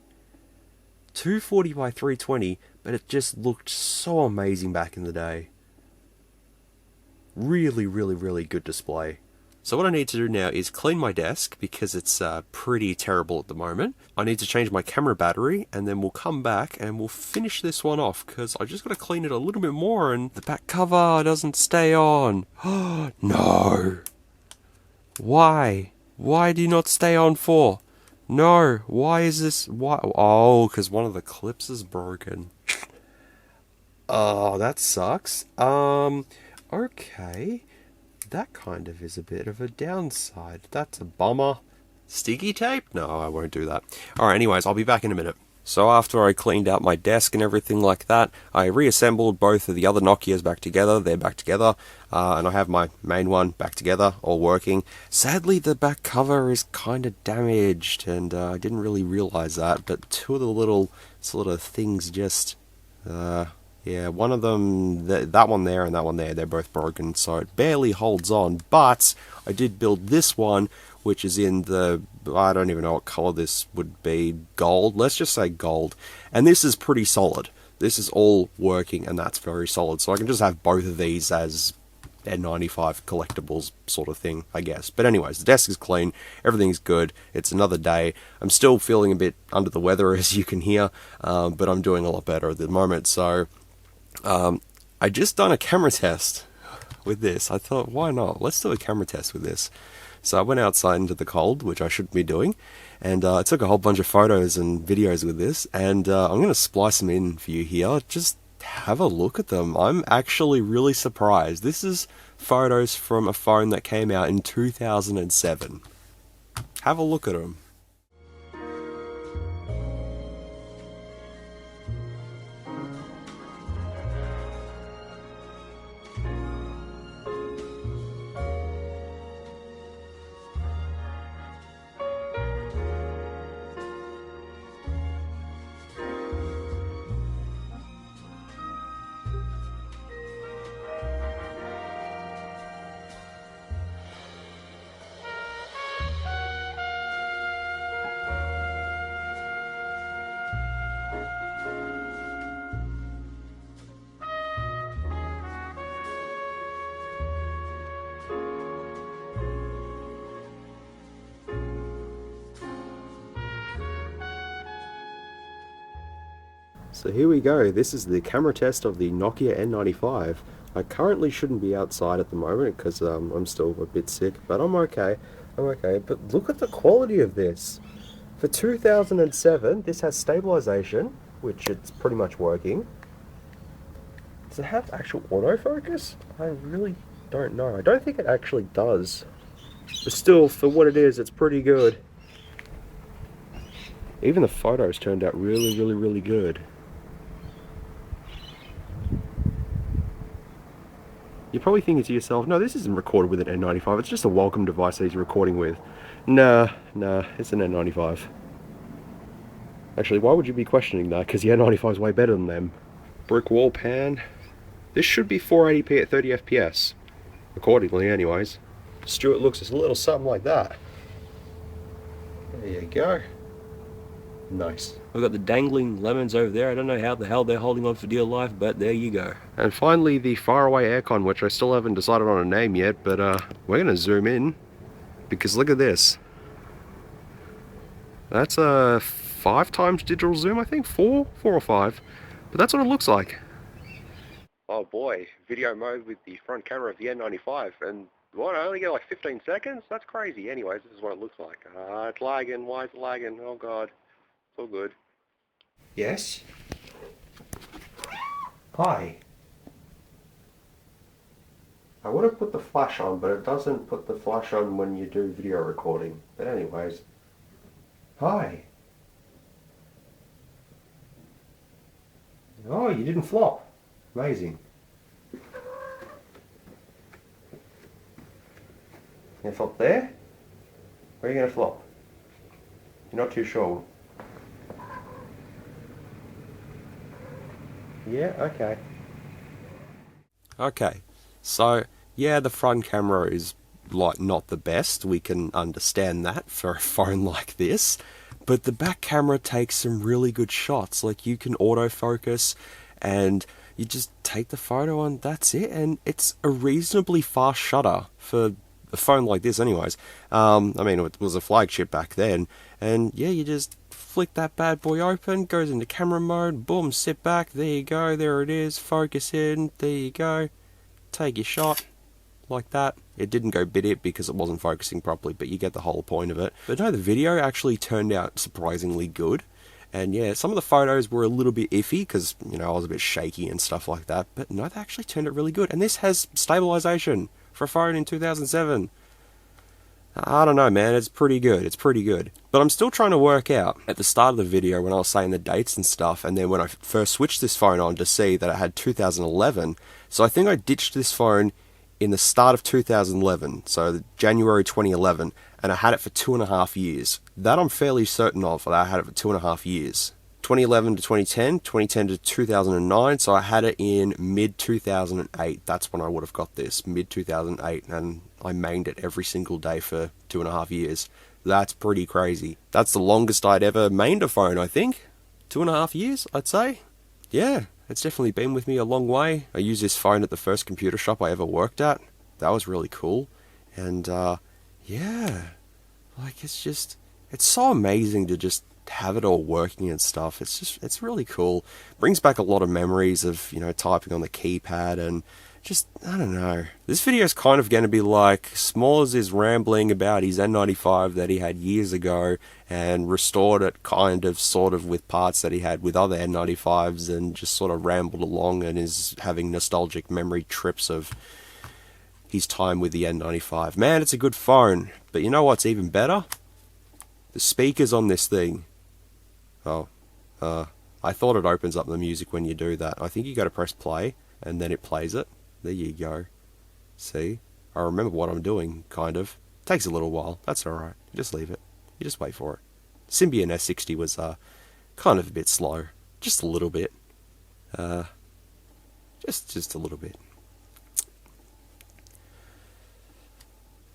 240 by 320, but it just looked so amazing back in the day. Really, really, really good display. So what I need to do now is clean my desk because it's pretty terrible at the moment. I need to change my camera battery and then we'll come back and we'll finish this one off because I just got to clean it a little bit more and the back cover doesn't stay on. No. Why? Why do you not stay on for? No. Why is this? Why? Oh, because one of the clips is broken. Oh, that sucks. Okay. That kind of is a bit of a downside. That's a bummer. Sticky tape? No, I won't do that. Alright, anyways, I'll be back in a minute. So after I cleaned out my desk and everything like that, I reassembled both of the other Nokias back together. They're back together. And I have my main one back together, all working. Sadly, the back cover is kind of damaged, and I didn't really realize that, but two of the little sort of things just... yeah, one of them, that one there and that one there, they're both broken, so it barely holds on, but I did build this one, which is in the, I don't even know what color this would be, gold, let's just say gold, and this is pretty solid. This is all working, and that's very solid, so I can just have both of these as N95 collectibles sort of thing, I guess. But anyways, the desk is clean, everything's good, it's another day. I'm still feeling a bit under the weather, as you can hear, but I'm doing a lot better at the moment, so... I just done a camera test with this. I thought, why not? Let's do a camera test with this. So I went outside into the cold, which I shouldn't be doing, and I took a whole bunch of photos and videos with this, and I'm going to splice them in for you here. Just have a look at them. I'm actually really surprised. This is photos from a phone that came out in 2007. Have a look at them. So here we go. This is the camera test of the Nokia N95. I currently shouldn't be outside at the moment because I'm still a bit sick, but I'm okay. I'm okay. But look at the quality of this. For 2007, this has stabilization, which it's pretty much working. Does it have actual autofocus? I really don't know. I don't think it actually does. But still, for what it is, it's pretty good. Even the photos turned out really good. You're probably thinking to yourself, no, this isn't recorded with an N95, it's just a welcome device that he's recording with. Nah, it's an N95. Actually, why would you be questioning that? Because the N95 is way better than them. Brick wall pan. This should be 480p at 30 FPS. Accordingly, anyways. Stuart looks a little something like that. There you go. Nice. We've got the dangling lemons over there. I don't know how the hell they're holding on for dear life, but there you go. And finally, the faraway aircon, which I still haven't decided on a name yet, but we're going to zoom in, because look at this. That's a 5 times digital zoom, I think? 4 or 5. But that's what it looks like. Oh boy, video mode with the front camera of the N95, and what, I only get like 15 seconds? That's crazy. Anyways, this is what it looks like. It's lagging. Why is it lagging? Oh god. It's all good. Yes? Hi. I would have put the flash on, but it doesn't put the flash on when you do video recording. But anyways. Hi. Oh, you didn't flop. Amazing. You flop there? Where are you going to flop? You're not too sure. Yeah, okay. Okay, so yeah, the front camera is like not the best. We can understand that for a phone like this. But the back camera takes some really good shots. Like you can autofocus and you just take the photo and that's it. And it's a reasonably fast shutter for a phone like this anyways. I mean, it was a flagship back then. And yeah, you just flick that bad boy open, goes into camera mode, boom, sit back, there you go, there it is, focus in, there you go. Take your shot. Like that. It didn't go bit because it wasn't focusing properly, but you get the whole point of it. But no, the video actually turned out surprisingly good. And yeah, some of the photos were a little bit iffy because, you know, I was a bit shaky and stuff like that. But no, they actually turned out really good. And this has stabilization for a phone in 2007. I don't know, man. It's pretty good. It's pretty good. But I'm still trying to work out at the start of the video when I was saying the dates and stuff, and then when I first switched this phone on to see that it had 2011. So I think I ditched this phone in the start of 2011, so January 2011, and I had it for 2.5 years. That I'm fairly certain of, that I had it for 2.5 years. 2011 to 2010, 2010 to 2009, so I had it in mid-2008. That's when I would have got this, mid-2008, and I mained it every single day for 2.5 years. That's pretty crazy. That's the longest I'd ever mained a phone, I think. 2.5 years, I'd say. Yeah, it's definitely been with me a long way. I used this phone at the first computer shop I ever worked at. That was really cool. And, yeah, like it's so amazing to just have it all working and stuff. It's really cool. Brings back a lot of memories of, you know, typing on the keypad and just, I don't know. This video is kind of going to be like SMOOREZ is rambling about his N95 that he had years ago and restored it kind of sort of with parts that he had with other N95s and just sort of rambled along and is having nostalgic memory trips of his time with the N95. Man, it's a good phone. But you know what's even better? The speakers on this thing. Oh, I thought it opens up the music when you do that. I think you got to press play and then it plays it. There you go. See? I remember what I'm doing, kind of. Takes a little while. That's alright. You just leave it. You just wait for it. Symbian S60 was kind of a bit slow. Just a little bit. Just a little bit.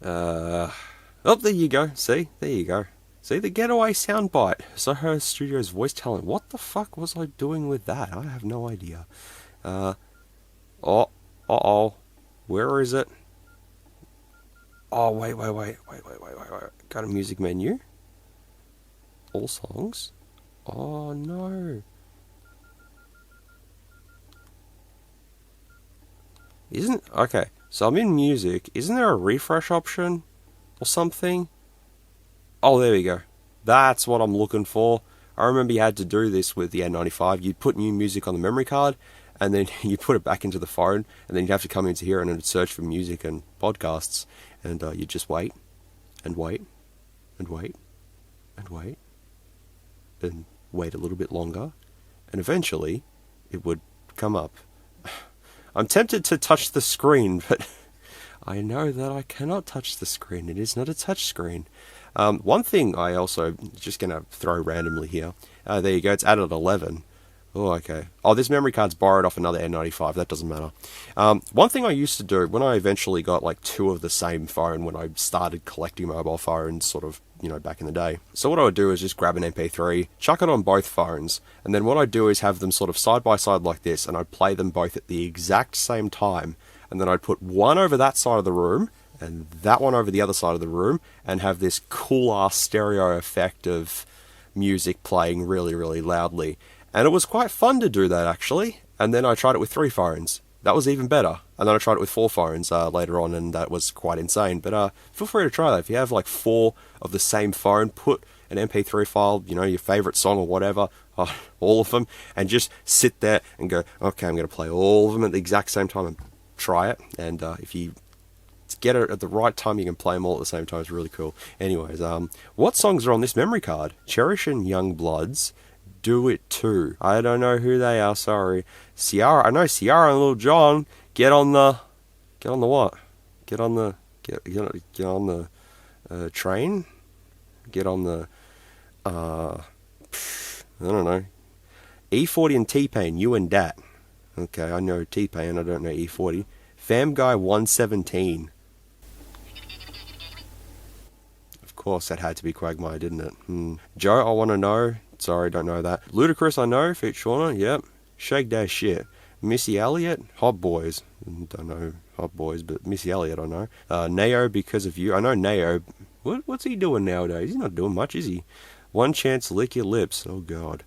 Oh, there you go. See? There you go. See, the getaway soundbite. Soho Studios voice talent. What the fuck was I doing with that? I have no idea. Uh-oh. Where is it? Oh, wait. Got a music menu. All songs. Oh, no. Okay, so I'm in music. Isn't there a refresh option or something? Oh, there we go. That's what I'm looking for. I remember you had to do this with the N95. You'd put new music on the memory card, and then you put it back into the phone, and then you'd have to come into here and it'd search for music and podcasts, and you'd just wait, and wait, and wait, and wait, and wait a little bit longer, and eventually it would come up. I'm tempted to touch the screen, but I know that I cannot touch the screen. It is not a touch screen. One thing I also, just going to throw randomly here. There you go, it's added 11. Oh, okay. Oh, this memory card's borrowed off another N95. That doesn't matter. One thing I used to do, when I eventually got like 2 of the same phone, when I started collecting mobile phones, sort of, back in the day. So what I would do is just grab an MP3, chuck it on both phones, and then what I'd do is have them sort of side by side like this, and I'd play them both at the exact same time. And then I'd put one over that side of the room, and that one over the other side of the room, and have this cool-ass stereo effect of music playing really, really loudly. And it was quite fun to do that, actually. And then I tried it with 3 phones. That was even better. And then I tried it with 4 phones later on, and that was quite insane. But feel free to try that. If you have like 4 of the same phone, put an MP3 file, your favorite song or whatever, all of them, and just sit there and go, okay, I'm going to play all of them at the exact same time and try it. And if you get it at the right time, you can play them all at the same time. It's really cool. Anyways, what songs are on this memory card? Cherish and Young Bloods. Do It Too. I don't know who they are, sorry. Ciara, I know Ciara and Lil Jon. Get on the what? Get on the train? Get on the I don't know. E40 and T-Pain, You and Dat. Okay, I know T-Pain, I don't know E40. Fam Guy 117. Of course, that had to be Quagmire, didn't it? Joe, I Want to Know. Sorry, don't know that. Ludacris, I know. Feat Shauna, yep. Shake That Shit. Missy Elliott, Hot Boys. Don't know Hot Boys, but Missy Elliott, I know. Nao, Because of You. I know Nao. What's he doing nowadays? He's not doing much, is he? One Chance, Lick Your Lips. Oh, God.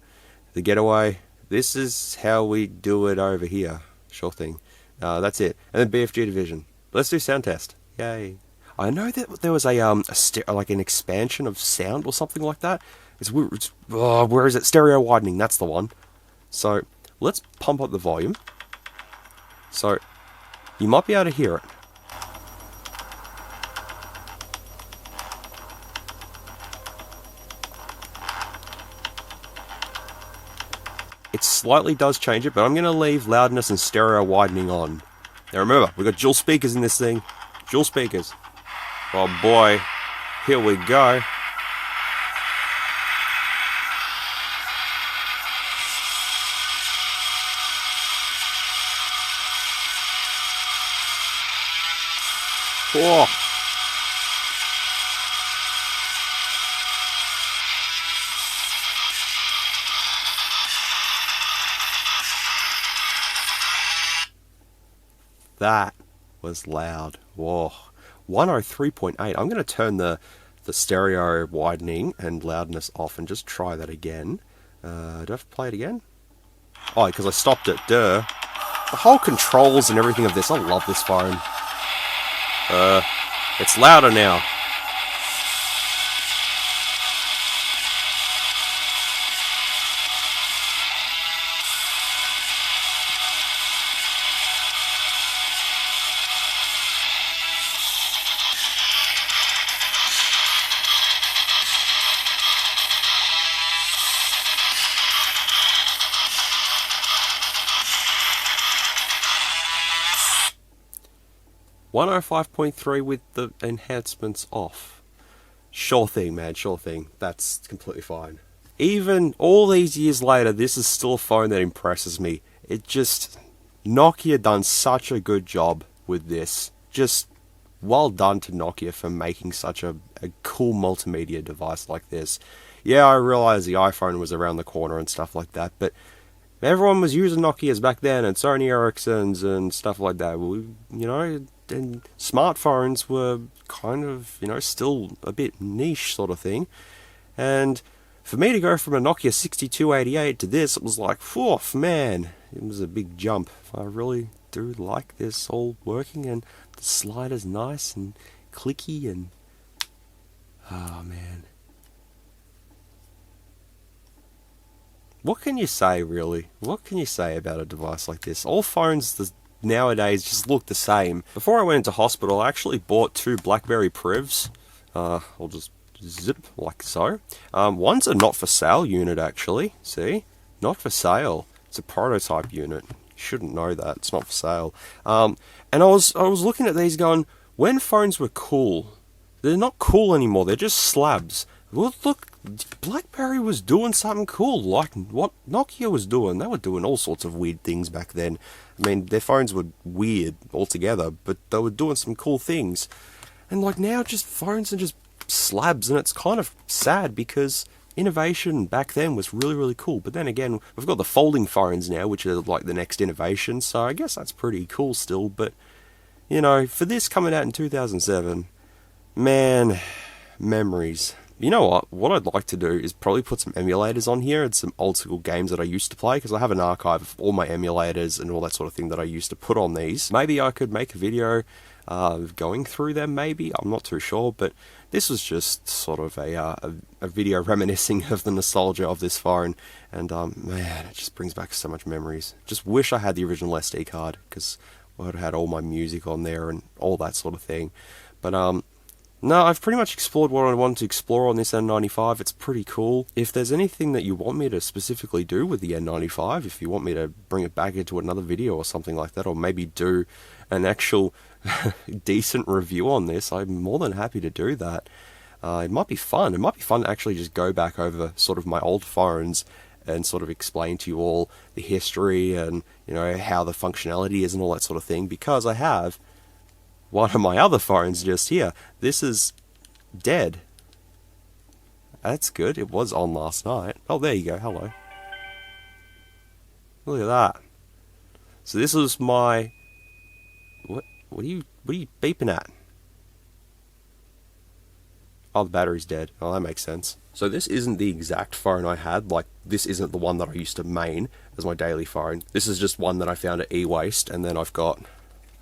The Getaway. This is how we do it over here. Sure thing. That's it. And then BFG Division. Let's do sound test. Yay. I know that there was like an expansion of sound or something like that. Where is it? Stereo widening, that's the one. So, let's pump up the volume. So, you might be able to hear it. It slightly does change it, but I'm going to leave loudness and stereo widening on. Now remember, we've got dual speakers in this thing. Dual speakers. Oh boy, here we go. Oh. That was loud. Whoa. 103.8. I'm going to turn the stereo widening and loudness off and just try that again. Do I have to play it again? Oh, because I stopped it. Duh. The whole controls and everything of this. I love this phone. It's louder now. .3 with the enhancements off. Sure thing, man, sure thing. That's completely fine. Even all these years later, this is still a phone that impresses me. Nokia done such a good job with this. Just well done to Nokia for making such a cool multimedia device like this. Yeah, I realize the iPhone was around the corner and stuff like that, but everyone was using Nokias back then, and Sony Ericssons and stuff like that. And smartphones were kind of, still a bit niche sort of thing. And for me to go from a Nokia 6288 to this, it was like, man, it was a big jump. I really do like this all working, and the slider's nice and clicky, and oh man. What can you say, really? What can you say about a device like this? All phones nowadays just look the same. Before I went into hospital, I actually bought 2 BlackBerry Privs. I'll just zip like so. One's a not for sale unit, actually. See? Not for sale. It's a prototype unit. You shouldn't know that. It's not for sale. And I was looking at these going, when phones were cool, they're not cool anymore. They're just slabs. Well, look, BlackBerry was doing something cool, like what Nokia was doing. They were doing all sorts of weird things back then. I mean, their phones were weird altogether, but they were doing some cool things. And like now, just phones are just slabs, and it's kind of sad because innovation back then was really, really cool. But then again, we've got the folding phones now, which are like the next innovation, so I guess that's pretty cool still. But, you know, for this coming out in 2007, man, memories. You know what I'd like to do is probably put some emulators on here and some old school games that I used to play, because I have an archive of all my emulators and all that sort of thing that I used to put on these. Maybe I could make a video going through them, maybe, I'm not too sure, but this was just sort of a video reminiscing of the nostalgia of this phone, and man, it just brings back so much memories. Just wish I had the original SD card, because I would have had all my music on there and all that sort of thing. But no, I've pretty much explored what I wanted to explore on this N95. It's pretty cool. If there's anything that you want me to specifically do with the N95, if you want me to bring it back into another video or something like that, or maybe do an actual decent review on this, I'm more than happy to do that. It might be fun. It might be fun to actually just go back over sort of my old phones and sort of explain to you all the history and, you know, how the functionality is and all that sort of thing, because I have one of my other phones just here. This is dead. That's good. It was on last night. Oh, there you go. Hello. Look at that. So this was my... What are you beeping at? Oh, the battery's dead. Oh, that makes sense. So this isn't the exact phone I had. Like, this isn't the one that I used to main as my daily phone. This is just one that I found at e-waste, and then I've got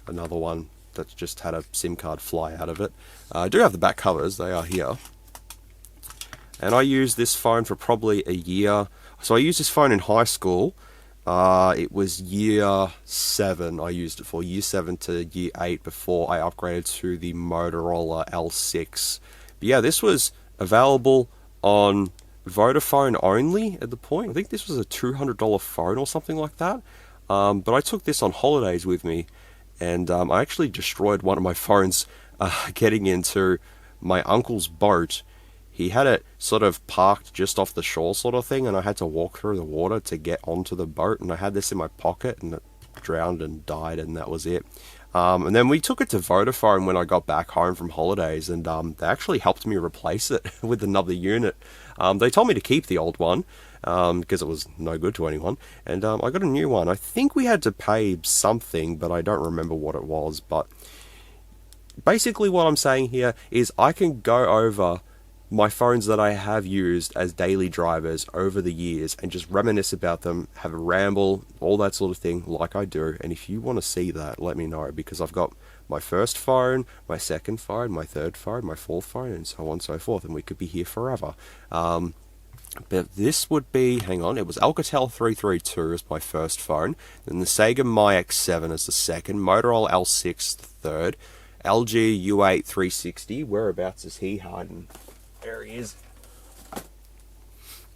another one that's just had a SIM card fly out of it. I do have the back covers, they are here. And I used this phone for probably a year. So I used this phone in high school. It was year 7 I used it for, year 7 to year 8 before I upgraded to the Motorola L6. But yeah, this was available on Vodafone only at the point. I think this was a $200 phone or something like that. But I took this on holidays with me, and I actually destroyed one of my phones getting into my uncle's boat. He had it sort of parked just off the shore sort of thing, and I had to walk through the water to get onto the boat, and I had this in my pocket, and it drowned and died, and that was it. And then we took it to Vodafone when I got back home from holidays, and they actually helped me replace it with another unit. They told me to keep the old one, because it was no good to anyone, and I got a new one. I think we had to pay something, but I don't remember what it was. But basically what I'm saying here is I can go over my phones that I have used as daily drivers over the years and just reminisce about them, have a ramble, all that sort of thing, like I do. And if you want to see that, let me know, because I've got my first phone, my second phone, my third phone, my fourth phone, and so on and so forth, and we could be here forever. But this would be, hang on, it was Alcatel 332 as my first phone, then the Sega MyX7 as the second, Motorola L6 the third, LG U8 360, whereabouts is he hiding? There he is.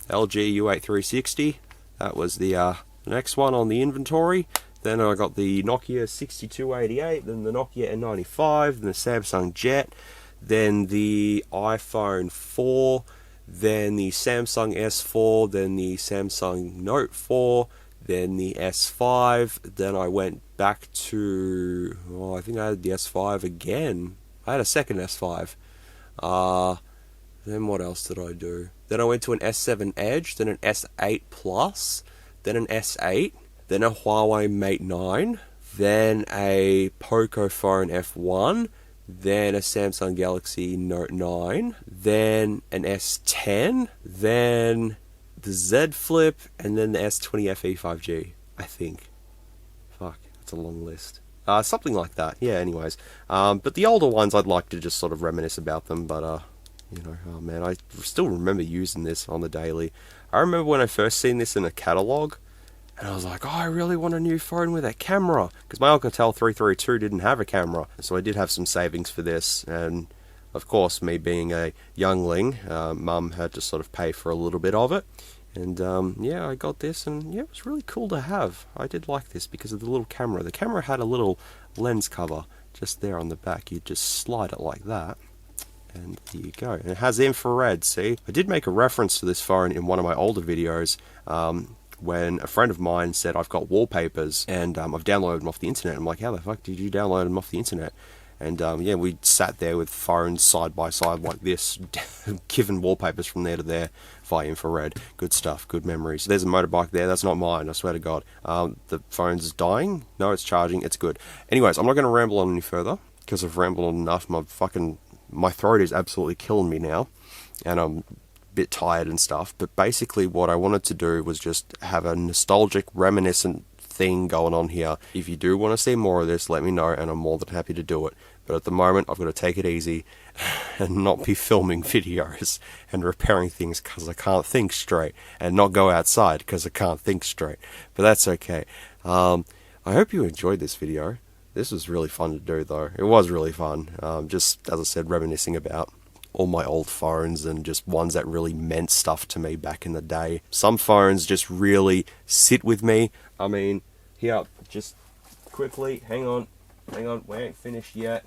LG U8 360, that was the next one on the inventory. Then I got the Nokia 6288, then the Nokia N95, then the Samsung Jet, then the iPhone 4, then the Samsung S4, then the Samsung Note 4, then the S5, then I went back to, oh, I think I had the S5 again. I had a second S5. Then what else did I do? Then I went to an S7 Edge, then an S8 Plus, then an S8, then a Huawei Mate 9, then a Pocophone F1, then a Samsung Galaxy Note 9, then an S10, then the Z Flip, and then the S20 FE 5G, I think. Fuck, It's a long list. Something like that. Yeah, anyways. But the older ones, I'd like to just sort of reminisce about them, but, you know, oh man, I still remember using this on the daily. I remember when I first seen this in a catalogue, and I was like, oh, I really want a new phone with a camera, because my Alcatel 332 didn't have a camera, so I did have some savings for this, and of course, me being a youngling, Mum had to sort of pay for a little bit of it, and yeah, I got this, and yeah, it was really cool to have. I did like this because of the little camera. The camera had a little lens cover just there on the back. You just slide it like that, and there you go. And it has infrared, see? I did make a reference to this phone in one of my older videos, when a friend of mine said, I've got wallpapers, and I've downloaded them off the internet. I'm like, how the fuck did you download them off the internet? And yeah, we sat there with phones side by side like this, giving wallpapers from there to there via infrared. Good stuff, good memories. There's a motorbike there, that's not mine, I swear to God. The phone's dying? No, it's charging, it's good. Anyways, I'm not going to ramble on any further, because I've rambled on enough. My throat is absolutely killing me now, and I'm bit tired and stuff, but basically what I wanted to do was just have a nostalgic, reminiscent thing going on here. If you do want to see more of this, let me know, and I'm more than happy to do it. But at the moment, I've got to take it easy and not be filming videos and repairing things because I can't think straight, and not go outside because I can't think straight. But that's okay. I hope you enjoyed this video. This was really fun to do, though. It was really fun. Just, as I said, reminiscing about all my old phones, and just ones that really meant stuff to me back in the day. Some phones just really sit with me. I mean, here, just quickly, hang on, we ain't finished yet.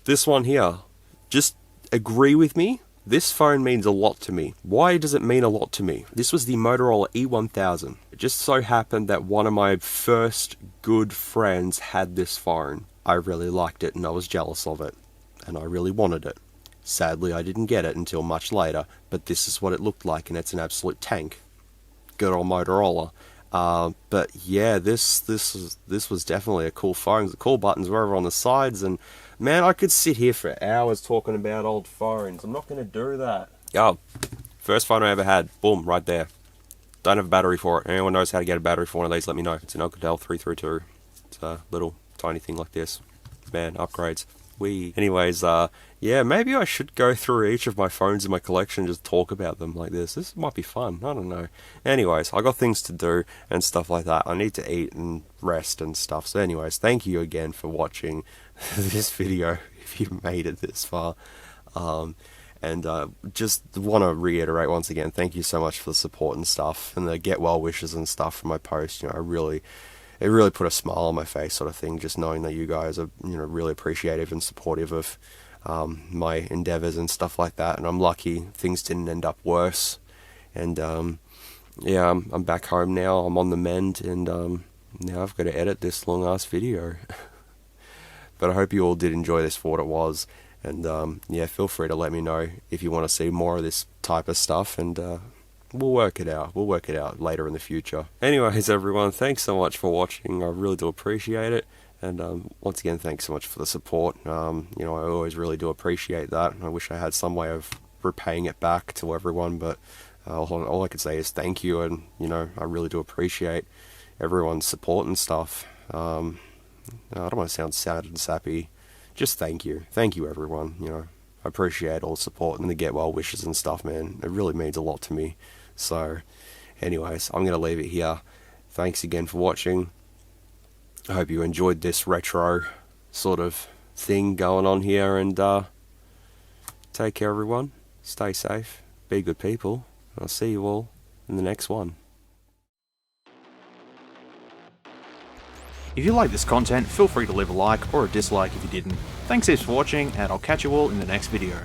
This one here, just agree with me. This phone means a lot to me. Why does it mean a lot to me? This was the Motorola E1000. It just so happened that one of my first good friends had this phone. I really liked it, and I was jealous of it, and I really wanted it. Sadly, I didn't get it until much later, but this is what it looked like, and it's an absolute tank. Good old Motorola. But yeah, this was definitely a cool phone. The cool buttons were over on the sides, and man, I could sit here for hours talking about old phones. I'm not going to do that. Oh, first phone I ever had. Boom, right there. Don't have a battery for it. Anyone knows how to get a battery for one of these, let me know. It's an Alcatel 332. It's a little tiny thing like this. Man, upgrades. Anyways, yeah, maybe I should go through each of my phones in my collection and just talk about them like this. This might be fun. I don't know. Anyways, I got things to do and stuff like that. I need to eat and rest and stuff. So anyways, thank you again for watching this video if you made it this far. And just want to reiterate once again, thank you so much for the support and stuff, and the get well wishes and stuff from my post. You know, it really put a smile on my face, sort of thing, just knowing that you guys are, you know, really appreciative and supportive of my endeavors and stuff like that. And I'm lucky things didn't end up worse. And yeah, I'm back home now. I'm on the mend, and now I've got to edit this long ass video. But I hope you all did enjoy this for what it was. And yeah, feel free to let me know if you want to see more of this type of stuff, and we'll work it out. We'll work it out later in the future. Anyways, everyone, thanks so much for watching. I really do appreciate it. And once again, thanks so much for the support. You know, I always really do appreciate that. I wish I had some way of repaying it back to everyone, but all I can say is thank you. And, you know, I really do appreciate everyone's support and stuff. I don't want to sound sad and sappy. Just thank you. Thank you, everyone. You know, I appreciate all the support and the get well wishes and stuff, man. It really means a lot to me. So, anyways, I'm going to leave it here. Thanks again for watching. I hope you enjoyed this retro sort of thing going on here, and take care, everyone. Stay safe. Be good people. I'll see you all in the next one. If you like this content, feel free to leave a like or a dislike if you didn't. Thanks heaps for watching, and I'll catch you all in the next video.